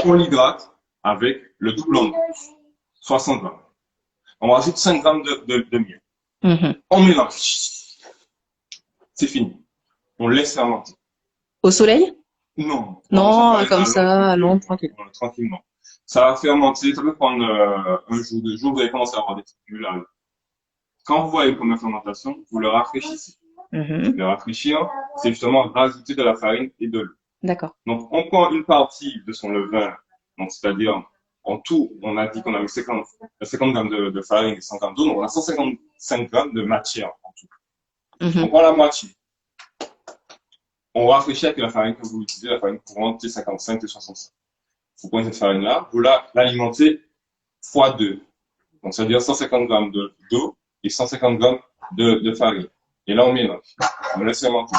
On l'hydrate avec le double en 60 grammes. On rajoute 5 grammes de miel. Mhm. On mélange. C'est fini. On laisse fermenter. Au soleil? Non. Non, Ça peut comme être ça, à l'ombre, tranquille. Tranquillement. Ça va fermenter, ça peut prendre un jour, 2 jours, vous allez commencer à avoir des petites bulles. Quand vous voyez les premières fermentations, vous le rafraîchissez. Mhm. Le rafraîchir, c'est justement rajouter de la farine et de l'eau. D'accord. Donc, on prend une partie de son levain, donc c'est-à-dire, en tout, on a dit qu'on avait 50 grammes de farine et 100 grammes d'eau, donc on a 155 grammes de matière en tout. Mhm. On prend la moitié. On rafraîchit avec la farine que vous utilisez, la farine courante T55, T65. Vous prenez cette farine-là, vous l'alimentez fois 2. Donc, ça veut dire 150 grammes d'eau et 150 grammes de farine. Et là, on mélange. On laisse fermenter.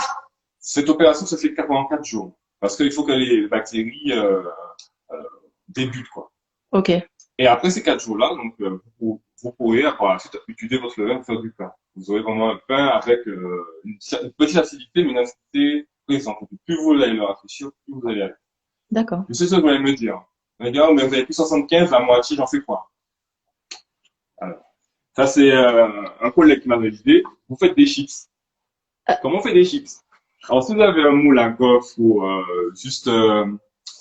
Cette opération se fait 44 jours. Parce qu'il faut que les bactéries débutent, quoi. Ok. Et après ces 4 jours-là, donc, vous pourrez, par la suite, utiliser votre levain pour faire du pain. Vous aurez vraiment un pain avec une petite acidité, mais une acidité présente. Et plus vous allez le rafraîchir, plus vous allez aller. D'accord. Je sais ce que vous allez me dire. Vous allez dire, oh, mais vous avez plus 75, la moitié, j'en fais quoi? Alors, ça, c'est un collègue qui m'avait dit, vous faites des chips. Comment on fait des chips? Alors, si vous avez un moule à gaufre ou juste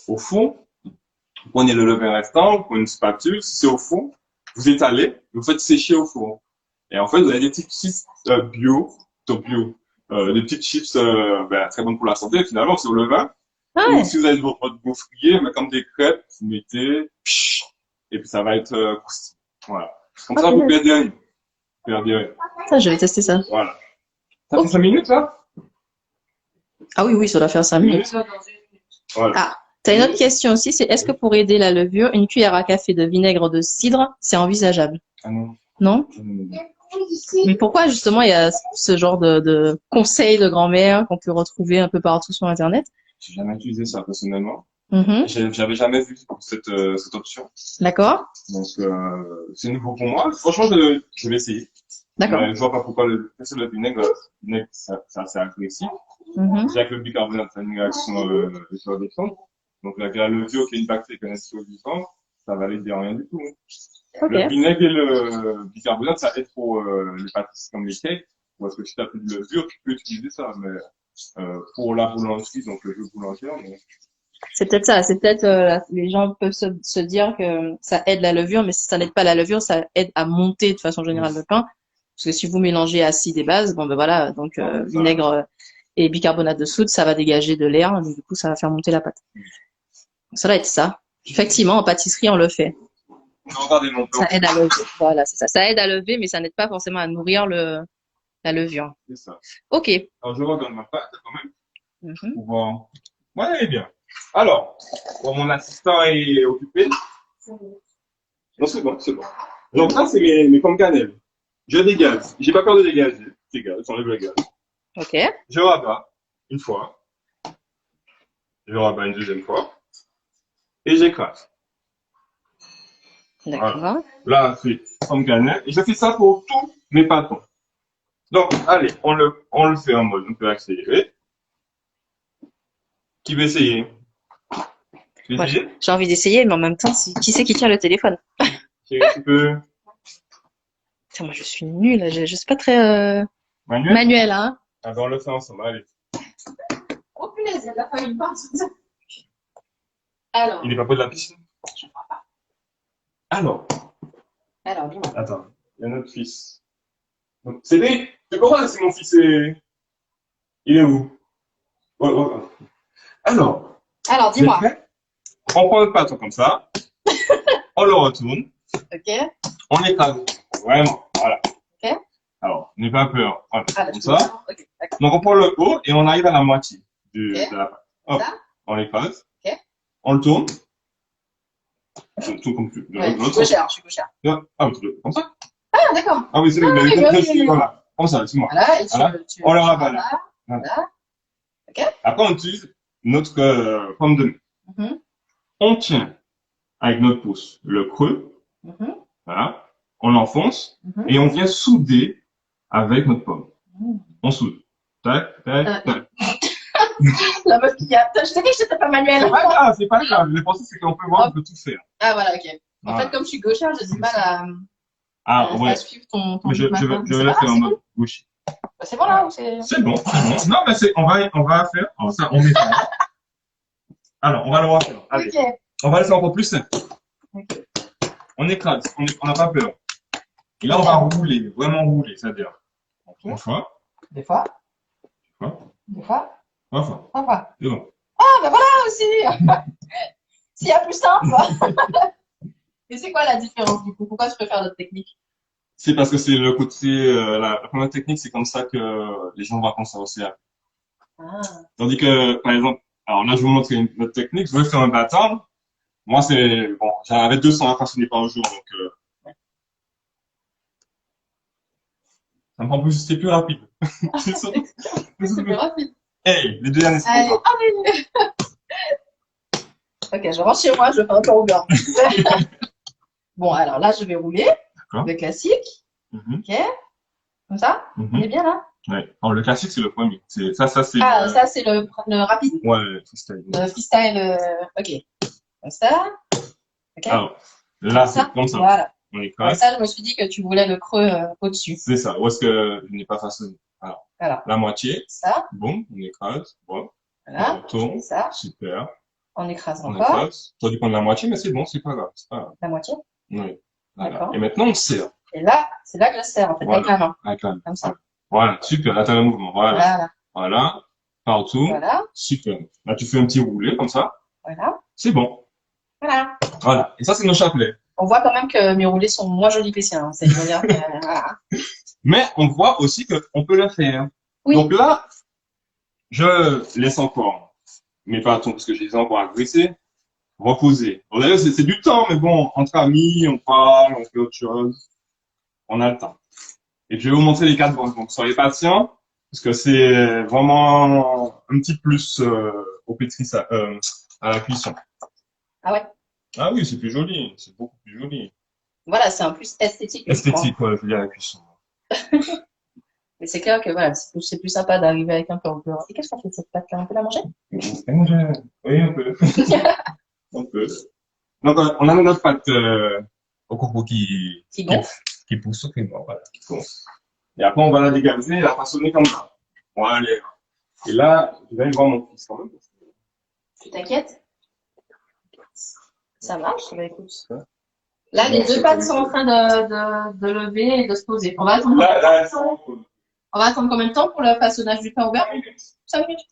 au four, vous prenez le levain restant, vous prenez une spatule, si c'est au four, vous étalez, vous faites sécher au four. Et en fait, vous avez des petites chips bio, des petites chips très bonnes pour la santé, finalement, c'est au levain. Ah Ou ouais. si vous avez votre gaufrier, mais comme des crêpes, vous mettez, et puis ça va être croustillant. Voilà. Comme ça, Ah, vous punaise. perdez rien. Vous perdez rien. Ça, je vais tester ça. Voilà. Ça fait 5 minutes, là? Ah oui, oui, ça doit faire 5 minutes. Voilà. Ah, t'as une autre question aussi, c'est est-ce que pour aider la levure, une cuillère à café de vinaigre de cidre, c'est envisageable? Ah non. Non? Mais pourquoi justement il y a ce genre de conseils de grand-mère qu'on peut retrouver un peu partout sur Internet? J'ai jamais utilisé ça personnellement. Mhm. J'avais jamais vu cette option. D'accord? Donc, c'est nouveau pour moi. Franchement, je vais essayer. D'accord. Je vois pas pourquoi le vinaigre, c'est assez agressif. Mhm. Déjà que le bicarbonate, c'est une réaction effervescente. Donc, la levure, qui est une bactérie qui est effervescente, ça va l'aider à rien du tout. Ok. Le vinaigre et le bicarbonate, ça aide pour les pâtisseries comme les cakes. Parce que si tu as plus de levure, tu peux utiliser ça. Mais pour la boulangerie, donc le jeu boulanger, mais C'est peut-être ça, c'est peut-être les gens peuvent se dire que ça aide la levure, mais si ça n'aide pas la levure, ça aide à monter de façon générale le pain. Parce que si vous mélangez acide et base, bon ben voilà, donc vinaigre et bicarbonate de soude, ça va dégager de l'air, donc du coup ça va faire monter la pâte. Donc ça va être ça. Effectivement, en pâtisserie, on le fait. regardez mon plan. Ça aide à lever. Voilà, c'est ça. Ça aide à lever, mais ça n'aide pas forcément à nourrir la levure. C'est ça. Ok. Alors, je regarde ma pâte quand même. Mhm. Pour voir. Ouais, elle est bien. Alors, bon, mon assistant est occupé. Non, c'est bon, c'est bon. Donc, ça, c'est mes pommes cannelle. Je dégage. J'ai pas peur de dégager. Dégage, j'enlève le gaz. Ok. Je rabats une fois. Je rabats une deuxième fois. Et j'écrase. D'accord. Là, c'est pommes cannelle. Et je fais ça pour tous mes pâtons. Donc, allez, on le fait en mode un peu accéléré. Qui veut essayer? Tu veux Ouais, essayer? j'ai envie d'essayer, mais en même temps, qui c'est qui tient le téléphone? Tu peux Tiens, moi, je suis nulle. Je suis pas très manuel? manuel, hein. Ah ben, on le fait ensemble, allez. Oh punaise, il y a de la farine partout. Alors, Il est pas près de la piscine? Alors, dis-moi. attends, il y a notre fils. Donc, c'est lui? Tu comprends si mon fils est... Il est où? Ouais, ouais, ouais. Alors, Alors, c'est prêt? On prend le pâteau comme ça. On le retourne. Ok. On écrase. Vraiment, voilà. Ok. Alors, n'aie pas peur. Voilà, Ah, là, comme je peux ça. voir. Ok, d'accord. Donc, on prend le haut et on arrive à la moitié Ok. de la pâte. Hop, Ça. on l'écrase. Ok. On le tourne. On tourne comme tu de Ouais, je l'autre suis sens. gauchère, je suis gauchère. Ah, oui, comme ça? Ah, d'accord. Ah oui, c'est le Ah, mais oui, bah oui, oui. voilà. Comme ça, c'est moi. Voilà, et Voilà. On le rabat là. Voilà. Après, on utilise notre pomme de main. Mhm. On tient avec notre pouce le creux. Mhm. Voilà. On l'enfonce Mhm. et on vient souder avec notre pomme. Mhm. On soude. Tac, tac, tac. La meuf qui a. Je t'ai dit que j'étais pas manuelle. C'est pas grave, c'est pas grave. L'important, c'est qu'on peut voir, on peut tout faire. Ah, voilà, ok. En Voilà. fait, comme je suis gauchère, j'ai du mal à Ah, ouais. suivre ton Mais je rythme. vais C'est le pas faire grave, en c'est mode bon. gauche. C'est bon là ou c'est. C'est bon, c'est bon. Non, mais on va faire. Alors, ça, on met ça. Alors, on va le refaire. Allez. Ok. On va le faire encore plus simple. Ok. On écrase, on n'a pas peur. Et là, on va rouler, vraiment rouler, c'est-à-dire. Une fois, Des fois. deux fois, Des fois. trois fois. Au revoir. C'est bon. Ah, ben voilà aussi. S'il y a plus simple. Et c'est quoi la différence du coup? Pourquoi tu préfères notre technique? C'est parce que c'est le côté, la première technique, c'est comme ça que les gens vont s'en servir. Ah. Tandis que, par exemple, alors là, je vais vous montrer notre technique. Je vais faire un bâton. Moi, c'est, bon, j'en avais 200 à façonner par jour, donc, ça me prend plus, c'était plus rapide. C'est ça. C'est plus rapide. Hey, les deux derniers, c'est Allez, pour toi. allez. Ok, je rentre chez moi, je fais un tour au beurre. Bon, alors là, je vais rouler. D'accord. Le classique. Mhm, Ok. Comme ça. On mhm. est bien là? Ouais. Alors, le classique, c'est le premier. Ça, c'est, Ah, ça, c'est le rapide. ouais, le freestyle. Le freestyle. Ok. Comme ça. Ok. Alors, là, c'est Ça. comme ça. Voilà. On Comme écrase. ça, je me suis dit que tu voulais le creux au-dessus. C'est ça. Où est-ce que je n'ai pas façonné? Alors, Voilà. la moitié. Ça. Boum, on écrase. Bon. Voilà. On tourne. Ça. Super. On écrase On encore. écrase. T'aurais dû prendre la moitié, mais c'est bon, c'est pas grave. C'est pas grave. La moitié. Oui. Voilà. D'accord. Et maintenant, on serre. Et là, c'est là que je serre, en fait, avec la main. Avec la main. Comme ça. Voilà. Super. Là, t'as le mouvement. Voilà. Voilà. Voilà. Partout. Voilà. Super. Là, tu fais un petit roulé comme ça. Voilà. C'est bon. Voilà. Voilà. Et ça, c'est nos chapelets. On voit quand même que mes roulés sont moins jolis que les siens. C'est de dire que, voilà. Mais on voit aussi qu'on peut le faire. Oui. Donc là, je laisse encore mes bâtons parce que je les ai encore agressés. Reposer. Bon, d'ailleurs, c'est du temps, mais bon, entre amis, on parle, on fait autre chose. On a le temps. Et je vais vous montrer les quatre bandes. Donc, soyez patients, parce que c'est vraiment un petit plus au pétrissage, à la cuisson. Ah ouais. Ah oui, c'est plus joli. C'est beaucoup plus joli. Voilà, c'est un plus esthétique. je crois. Esthétique, ouais, je veux dire, à la cuisson. Mais c'est clair que voilà, c'est plus sympa d'arriver avec un peu en beurre. Et qu'est-ce qu'on fait de cette pâte-là? On peut la manger? Oui, un peu. Un peu. Donc, on a notre pâte au coco Qui gonfle. qui pousse au piment, voilà, qui gonfle. Et après, on va la dégazer et la façonner comme ça. Voilà. Et là, je vais aller voir mon fils quand même. Tu t'inquiètes? Ça marche? Bah écoute. Là, les deux pâtes sont en train de lever et de se poser. On va attendre combien de Là, temps? On va attendre combien de temps pour le façonnage du pain au beurre? 5 minutes.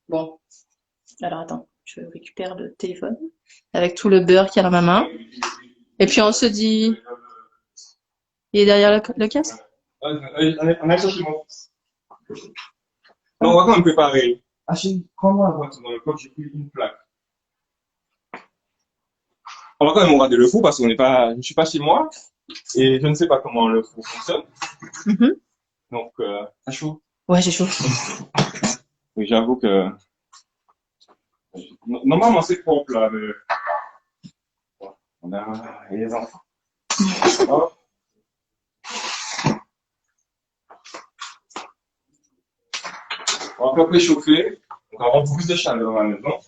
Bon. Alors attends, je récupère le téléphone avec tout le beurre qu'il y a dans ma main. Et puis on se dit, il est derrière le casque? on a cherché mon fils. Donc, on va quand même préparer. Comment la boîte dans le coq, j'ai pris une plaque. On va quand même regarder le four parce qu'on n'est pas, je ne suis pas chez moi et je ne sais pas comment le four fonctionne. Mhm. Donc, c'est chaud. Ouais, j'ai chaud. Oui, j'avoue que normalement c'est propre là, mais on a les enfants. Hop. On va faire préchauffer. On va avoir beaucoup de chaleur à la maison.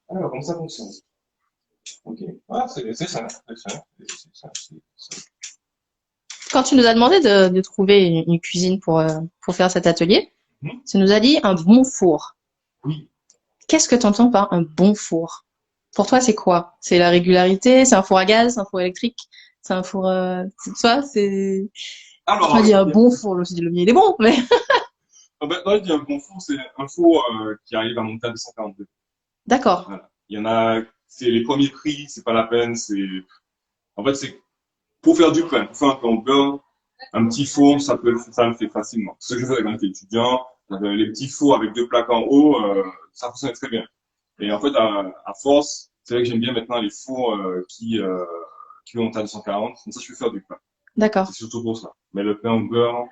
Alors, comment ça fonctionne? Ok. Ah, c'est ça. Quand tu nous as demandé de trouver une cuisine pour faire cet atelier, Mhm. tu nous as dit un bon four. Oui. Qu'est-ce que tu entends par un bon four? Pour toi, c'est quoi? C'est la régularité? C'est un four à gaz? C'est un four électrique? C'est un four... Toi, c'est... Alors, Tu m'as dit un bon four. Je me suis dit, le mien, il est bon, mais... dans le un bon four, c'est un four qui arrive à monter à 242. D'accord. Voilà. Il y en a, c'est les premiers prix, c'est pas la peine, en fait, c'est pour faire du pain, pour faire un pain au beurre, un petit four, ça le fait facilement. Ce que je faisais quand j'étais étudiant, j'avais les petits fours avec deux plaques en haut, ça fonctionnait très bien. Et en fait, à force, c'est vrai que j'aime bien maintenant les fours qui montent à 240, comme ça je peux faire du pain. D'accord. C'est surtout pour ça. Mais le pain au beurre,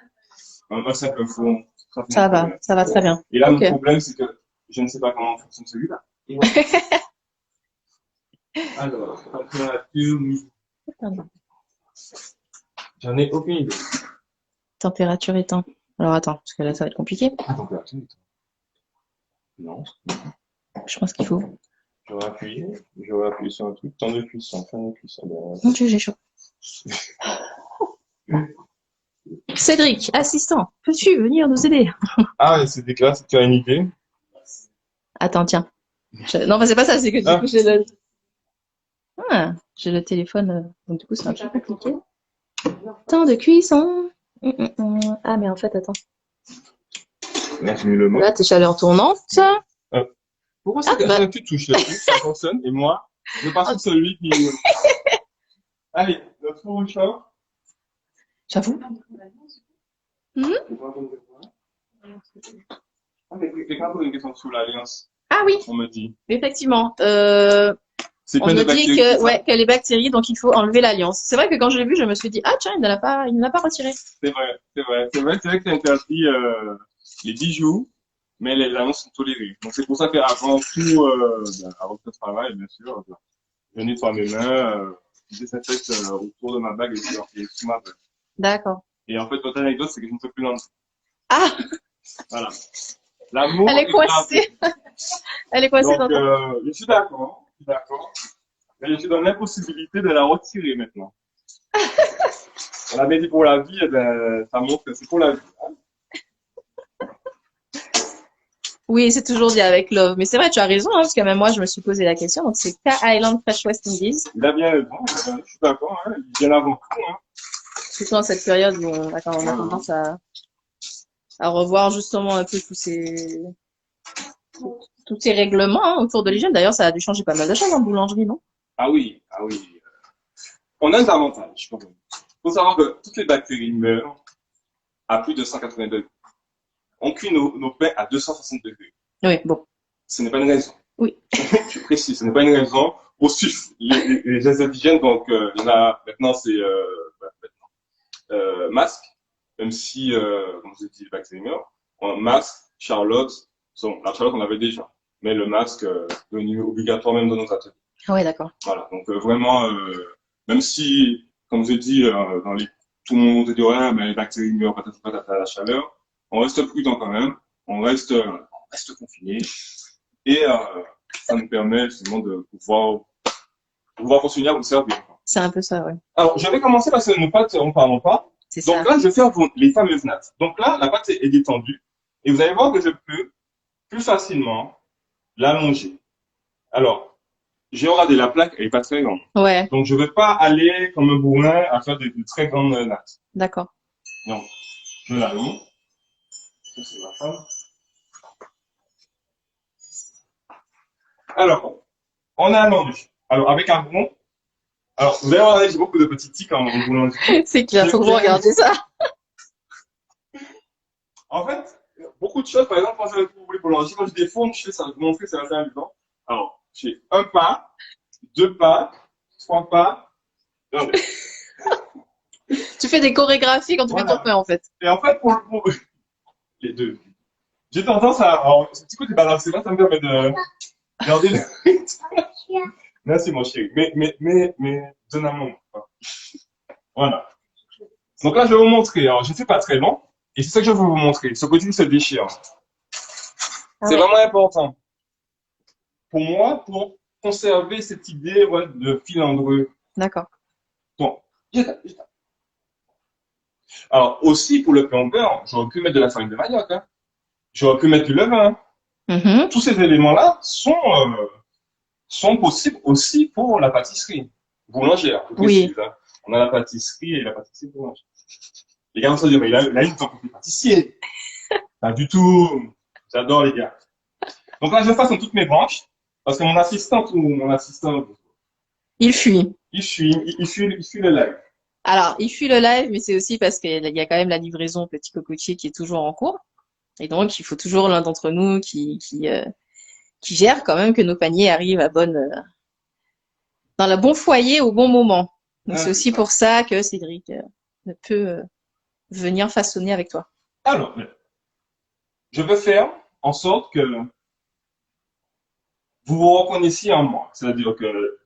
un simple four, ça fonctionne très bien. Ça va très bien. Et là, Ok. le problème, c'est que je ne sais pas comment fonctionne celui-là. Et voilà. Alors, température, j'en ai aucune idée. Température et temps. Alors attends, parce que là, ça va être compliqué. Ah, température, non. Je pense qu'il faut... J'aurais appuyé sur un truc, temps de cuisson, fin de cuisson. Mon Dieu, j'ai chaud. Cédric, assistant, peux-tu venir nous aider? Ah, et c'est déclaré, tu as une idée? Attends, tiens. Non, mais c'est pas ça, c'est que du coup, j'ai le... Ah, j'ai le téléphone, donc du coup, c'est un peu compliqué. Temps de cuisson. Ah, mais en fait, attends. Là, j'ai mis le mot. Là, tes chaleurs tournantes. Pourquoi c'est que tu touches là-dessus, ça fonctionne, et moi, je pars sur celui qui... Allez, notre four au chaud. J'avoue. Ah, mais quelqu'un pose une question sur l'alliance. Ah oui, on me dit. effectivement. C'est On plein de me dit bactéries. que, c'est ouais, ça que les bactéries, donc il faut enlever l'alliance. C'est vrai que quand je l'ai vu, je me suis dit, ah tiens, il ne l'a pas retiré. C'est vrai, c'est vrai. C'est vrai que c'est interdit les bijoux, mais les alliances sont tolérées. Donc c'est pour ça qu'avant tout, avant que je travaille, bien sûr, je nettoie mes mains, je désinfecte autour de ma bague et sous ma bague. D'accord. Et en fait, votre anecdote, c'est que je ne peux plus l'enlever. Ah, Voilà. L'amour elle est est grave. coincée. Elle est coincée Donc, dans ta... je suis d'accord. Mais je suis dans l'impossibilité de la retirer maintenant. On avait dit pour la vie, eh ben, ça montre que c'est pour la vie. Oui, c'est toujours dit avec love. Mais c'est vrai, tu as raison, hein, parce que même moi, je me suis posé la question. Donc, c'est K Island Fresh West Indies. Il a bien raison, je suis d'accord, hein, il vient avant tout. Hein. Surtout dans cette période où on a tendance à revoir justement un peu tous ces règlements hein, autour de l'hygiène. D'ailleurs, ça a dû changer pas mal de choses en boulangerie, non? Ah oui, ah oui. On a un avantage quand même. Il faut savoir que toutes les bactéries meurent à plus de 180 degrés. On cuit nos pains à 260 degrés. Oui, bon. Ce n'est pas une raison. Oui. Je précise, ce n'est pas une raison. Aussi, les gestes d'hygiène, donc, il y en a, maintenant, c'est masque, même si, comme je vous ai dit, les bactéries meurent. Masque, Charlotte, la Charlotte, on l'avait déjà. Mais le masque est devenu obligatoire même dans nos ateliers. Ah ouais, d'accord. Voilà, donc vraiment, même si, comme je dis, tout le monde dit ouais, mais les bactéries meurent peut-être à la chaleur, on reste prudent quand même, on reste confiné, et ça nous permet justement de pouvoir continuer à vous servir. C'est un peu ça, ouais. Alors, je vais commencer parce que nos pâtes, on ne parle pas. C'est ça. Donc là, je vais faire les fameuses nattes. Donc là, la pâte est détendue, et vous allez voir que je peux plus facilement l'allonger. Alors, j'ai regardé la plaque, elle est pas très grande. Ouais, Donc, je ne vais pas aller comme un bourrin à faire de très grandes nattes. d'accord. Donc, je l'allume. Ça, c'est ma femme. Alors, on a allongé. Alors, avec un rond. Alors, vous allez voir, j'ai beaucoup de petits tics en boulangerie. C'est clair, faut que vous regardiez ça. En fait, beaucoup de choses, par exemple, quand je vais pour les boulangers, quand je défourne, je fais ça, je vous montrer, c'est assez amusant. Alors, j'ai un pas, deux pas, trois pas. Non, mais Tu fais des chorégraphies quand tu fais voilà. ton pain, en fait. Et en fait, pour les deux, j'ai tendance à, alors, ce petit côté balancé là, ça me permet de garder le rythme. Merci, mon chéri. Mais, donne un moment. Voilà. Donc là, je vais vous montrer. Alors, je ne fais pas très long. Et c'est ça que je veux vous montrer. Ce côté se déchire. Ah C'est ouais. vraiment important. Pour moi, pour conserver cette idée ouais, de filandreux. D'accord. Bon. Alors, aussi, pour le pain au beurre, j'aurais pu mettre de la farine de manioc. Hein. J'aurais pu mettre du levain. Mhm. Tous ces éléments-là sont possibles aussi pour la pâtisserie boulangère. Je Oui. précise, hein. On a la pâtisserie et la pâtisserie boulangère. Les gars vont se dire, mais il a une tant que pâtissier. Pas du tout. J'adore les gars. Donc là, je façonne toutes mes branches parce que mon assistant, Il fuit. il suit le live. Alors, il fuit le live, mais c'est aussi parce qu'il y a quand même la livraison au petit cocotier qui est toujours en cours. Et donc, il faut toujours l'un d'entre nous qui gère quand même que nos paniers arrivent dans le bon foyer au bon moment. Donc, c'est aussi pour ça que Cédric ne peut venir façonner avec toi. Alors, je veux faire en sorte que vous vous reconnaissiez en moi. C'est-à-dire que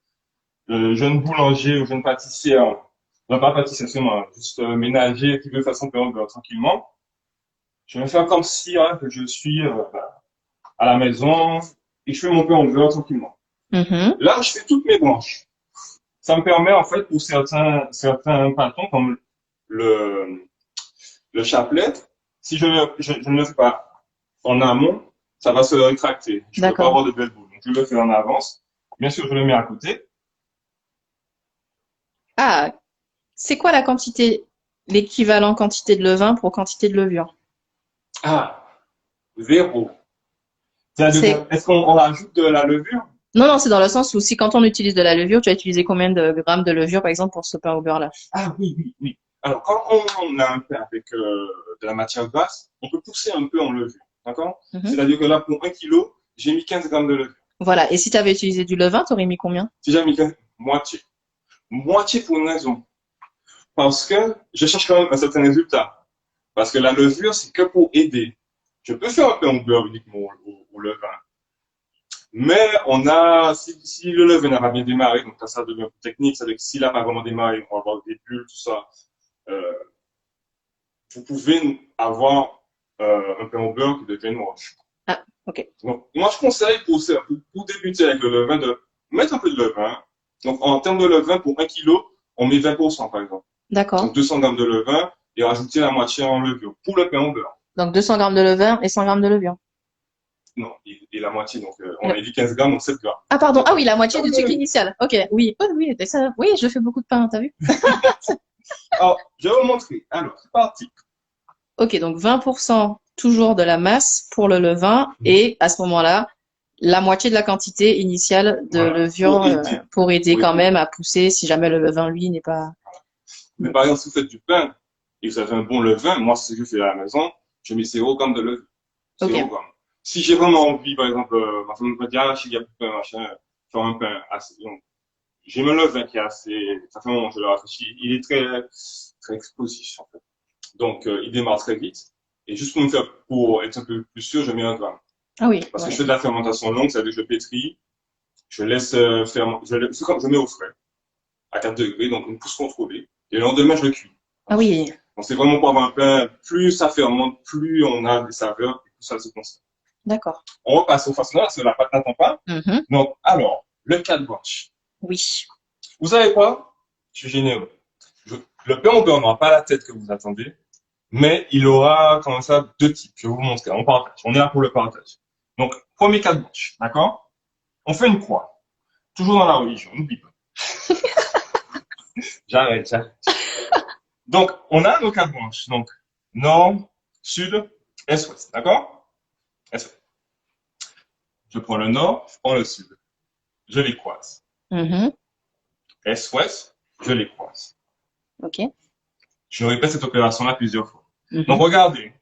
le jeune boulanger ou jeune pâtissier, non pas pâtissier seulement, juste ménager qui veut faire son pain au beurre tranquillement, je vais faire comme si hein, que je suis à la maison et je fais mon pain au beurre tranquillement. Mhm. Là, je fais toutes mes branches. Ça me permet en fait pour certains patrons comme le chapelet, si je ne le fais pas en amont, ça va se rétracter. Je ne peux pas D'accord. avoir de belles boules. Donc, je le fais en avance. Bien sûr, je le mets à côté. Ah, c'est quoi la quantité, l'équivalent quantité de levain pour quantité de levure? Ah, 0. C'est-à-dire, C'est- est-ce qu'on rajoute de la levure? Non, c'est dans le sens où si quand on utilise de la levure, tu as utilisé combien de grammes de levure, par exemple, pour ce pain au beurre là? Ah oui. Alors, quand on a un pain avec de la matière grasse, on peut pousser un peu en levure. D'accord? Mhm. C'est-à-dire que là, pour 1 kilo, j'ai mis 15 grammes de levure. Voilà. Et si tu avais utilisé du levain, tu aurais mis combien? Si j'ai mis 15, moitié. Moitié pour une raison. Parce que je cherche quand même un certain résultat. Parce que la levure, c'est que pour aider. Je peux faire un peu en beurre uniquement au levain. Mais si le levain n'a pas bien démarré, donc ça devient plus technique, ça veut dire que s'il n'a pas vraiment démarré, on va avoir des bulles, tout ça. Vous pouvez avoir un pain au beurre qui devient moche. Ah, ok. Donc, moi, je conseille pour débuter avec le levain de mettre un peu de levain. Donc, en termes de levain, pour 1 kilo, on met 20% par exemple. D'accord. Donc, 200 grammes de levain et rajouter la moitié en levure pour le pain au beurre. Donc 200 grammes de levain et 100 grammes de levure. Non, et la moitié, donc on a dit 15 grammes, donc 7 grammes. Ah, pardon. Ah oui, la moitié du truc initial. Ok, oui. Oui, ça, oui, je fais beaucoup de pain, t'as vu? Alors, je vais vous montrer. Alors, c'est parti. Ok, donc 20% toujours de la masse pour le levain et à ce moment-là, la moitié de la quantité initiale de Voilà, levure pour aider Pour quand aider. même à pousser si jamais le levain, lui, n'est pas... Mais par exemple, si vous faites du pain et vous avez un bon levain, moi, ce que je fais à la maison, je mets 0 grammes de levure. 0 Ok. grammes. Si j'ai vraiment envie, par exemple, ma femme me dit, ah, il y a plus de pain, machin, faire un pain assez, donc, j'ai mon levain qui est assez, ça fait un moment que je le rafraîchis, il est très explosif, en fait. Donc, il démarre très vite. Et juste pour être un peu plus sûr, je mets 1 gramme. Ah oui. Parce que Ouais. je fais de la fermentation longue, c'est-à-dire que je pétris, je laisse je mets au frais, à 4 degrés, donc une pousse contrôlée. Et le lendemain, je le cuis. Ah oui. Donc, c'est vraiment pour avoir un pain, plus ça fermente, plus on a des saveurs, et plus ça se conserve. D'accord. On repasse au façonnage, parce que la pâte n'attend pas. Mhm. Donc, alors, le 4 branches. Oui. Vous savez quoi? Je suis généreux. Le pain au beurre n'aura pas la tête que vous attendez, mais il aura, comme ça, 2 types. Je vais vous montrer. On partage. On est là pour le partage. Donc, premier 4 branches. D'accord? On fait une croix. Toujours dans la religion. N'oublie pas. J'arrête. Donc, on a nos 4 branches. Donc, nord, sud, est, ouest. D'accord? Est, ouest. Je prends le nord, je prends le sud. Je les croise. Mhm. Est, ouest, je les croise. Ok. Je répète cette opération-là plusieurs fois. Mhm. Donc, regardez.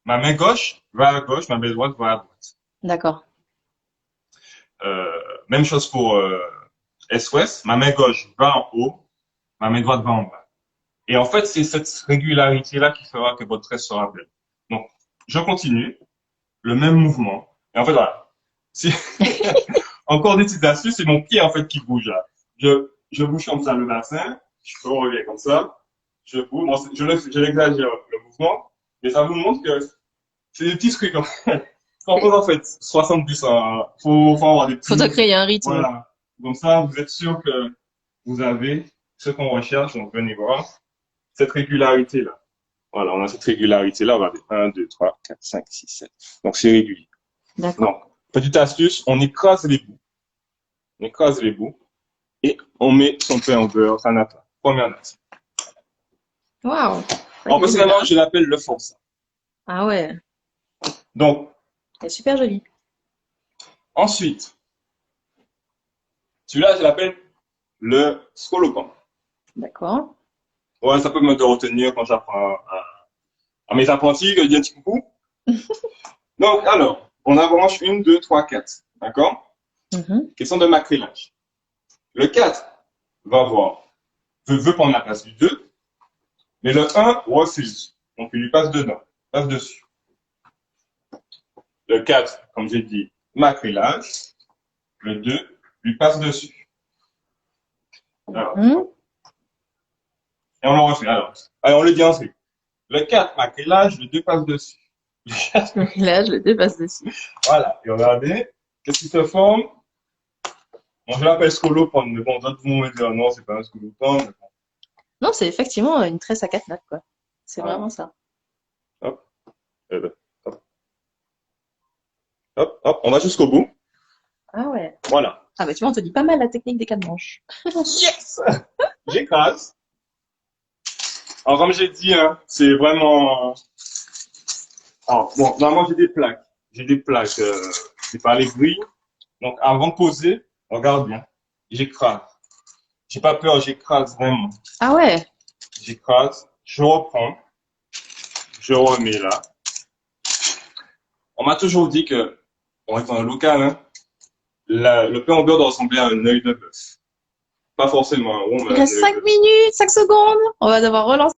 Ma main gauche va à gauche, ma main droite va à droite. D'accord. Même chose pour est-ouest. Ma main gauche va en haut, ma main droite va en bas. Et en fait, c'est cette régularité-là qui fera que votre trait sera belle. Donc, je continue, le même mouvement. Et en fait, voilà. Si... Encore des petites astuces, c'est mon pied en fait qui bouge là. Je bouge comme ça le bassin, je reviens comme ça, je bouge. Bon, je l'exagère le mouvement, mais ça vous montre que c'est des petits trucs. En fait 70, faut avoir des petits. Faut te créer un rythme. Voilà. Comme ça, vous êtes sûr que vous avez ce qu'on recherche. Donc, venez voir cette régularité-là. Voilà, on a cette régularité-là. Regardez. 1, 2, 3, 4, 5, 6, 7. Donc, c'est régulier. D'accord. Donc, petite astuce, on écrase les bouts. On écrase les bouts et on met son pain au beurre, ça nata. Première natte. Waouh. Alors, personnellement, je l'appelle le forçat. Ah ouais. Donc, C'est super joli. ensuite, celui-là, je l'appelle le scolopan. D'accord. Ouais, ça peut me retenir quand j'apprends à mes apprentis que je dis un petit coucou. Donc, alors, on a branche 1, 2, 3, 4. D'accord? Mhm. Question de macrélage. Le 4 veut prendre la place du 2, mais le 1 refuse. Donc, il lui passe dedans, passe dessus. Le 4, comme j'ai dit, macrélage. Le 2 lui passe dessus. Alors, Mhm. et on le refait. Alors, on le dit ensuite. Le 4, macrélage, le 2 passe dessus. Là, je le dépasse dessus. Voilà. Et regardez, qu'est-ce qui se forme? Bon, je l'appelle scolopan, mais bon, d'autres vont me dire non, c'est pas un scolopan. Mais bon. Non, c'est effectivement une tresse à 4 nattes, quoi. C'est Voilà. vraiment ça. Hop. Hop. Hop, hop, on va jusqu'au bout. Ah ouais. Voilà. Ah bah tu vois, on te dit pas mal la technique des 4 manches. Yes! J'écrase. Alors, comme j'ai dit, hein, c'est vraiment. Alors, bon, normalement, j'ai des plaques. C'est pas les grilles. Donc, avant de poser, regarde bien. J'écrase. J'ai pas peur, j'écrase vraiment. Ah ouais. J'écrase, je reprends, je remets là. On m'a toujours dit que on reste dans le local, hein. Le pain au beurre doit ressembler à un œil de bœuf. Pas forcément un rond, mais Il un reste œil 5 de bœuf. minutes, 5 secondes. On va devoir relancer.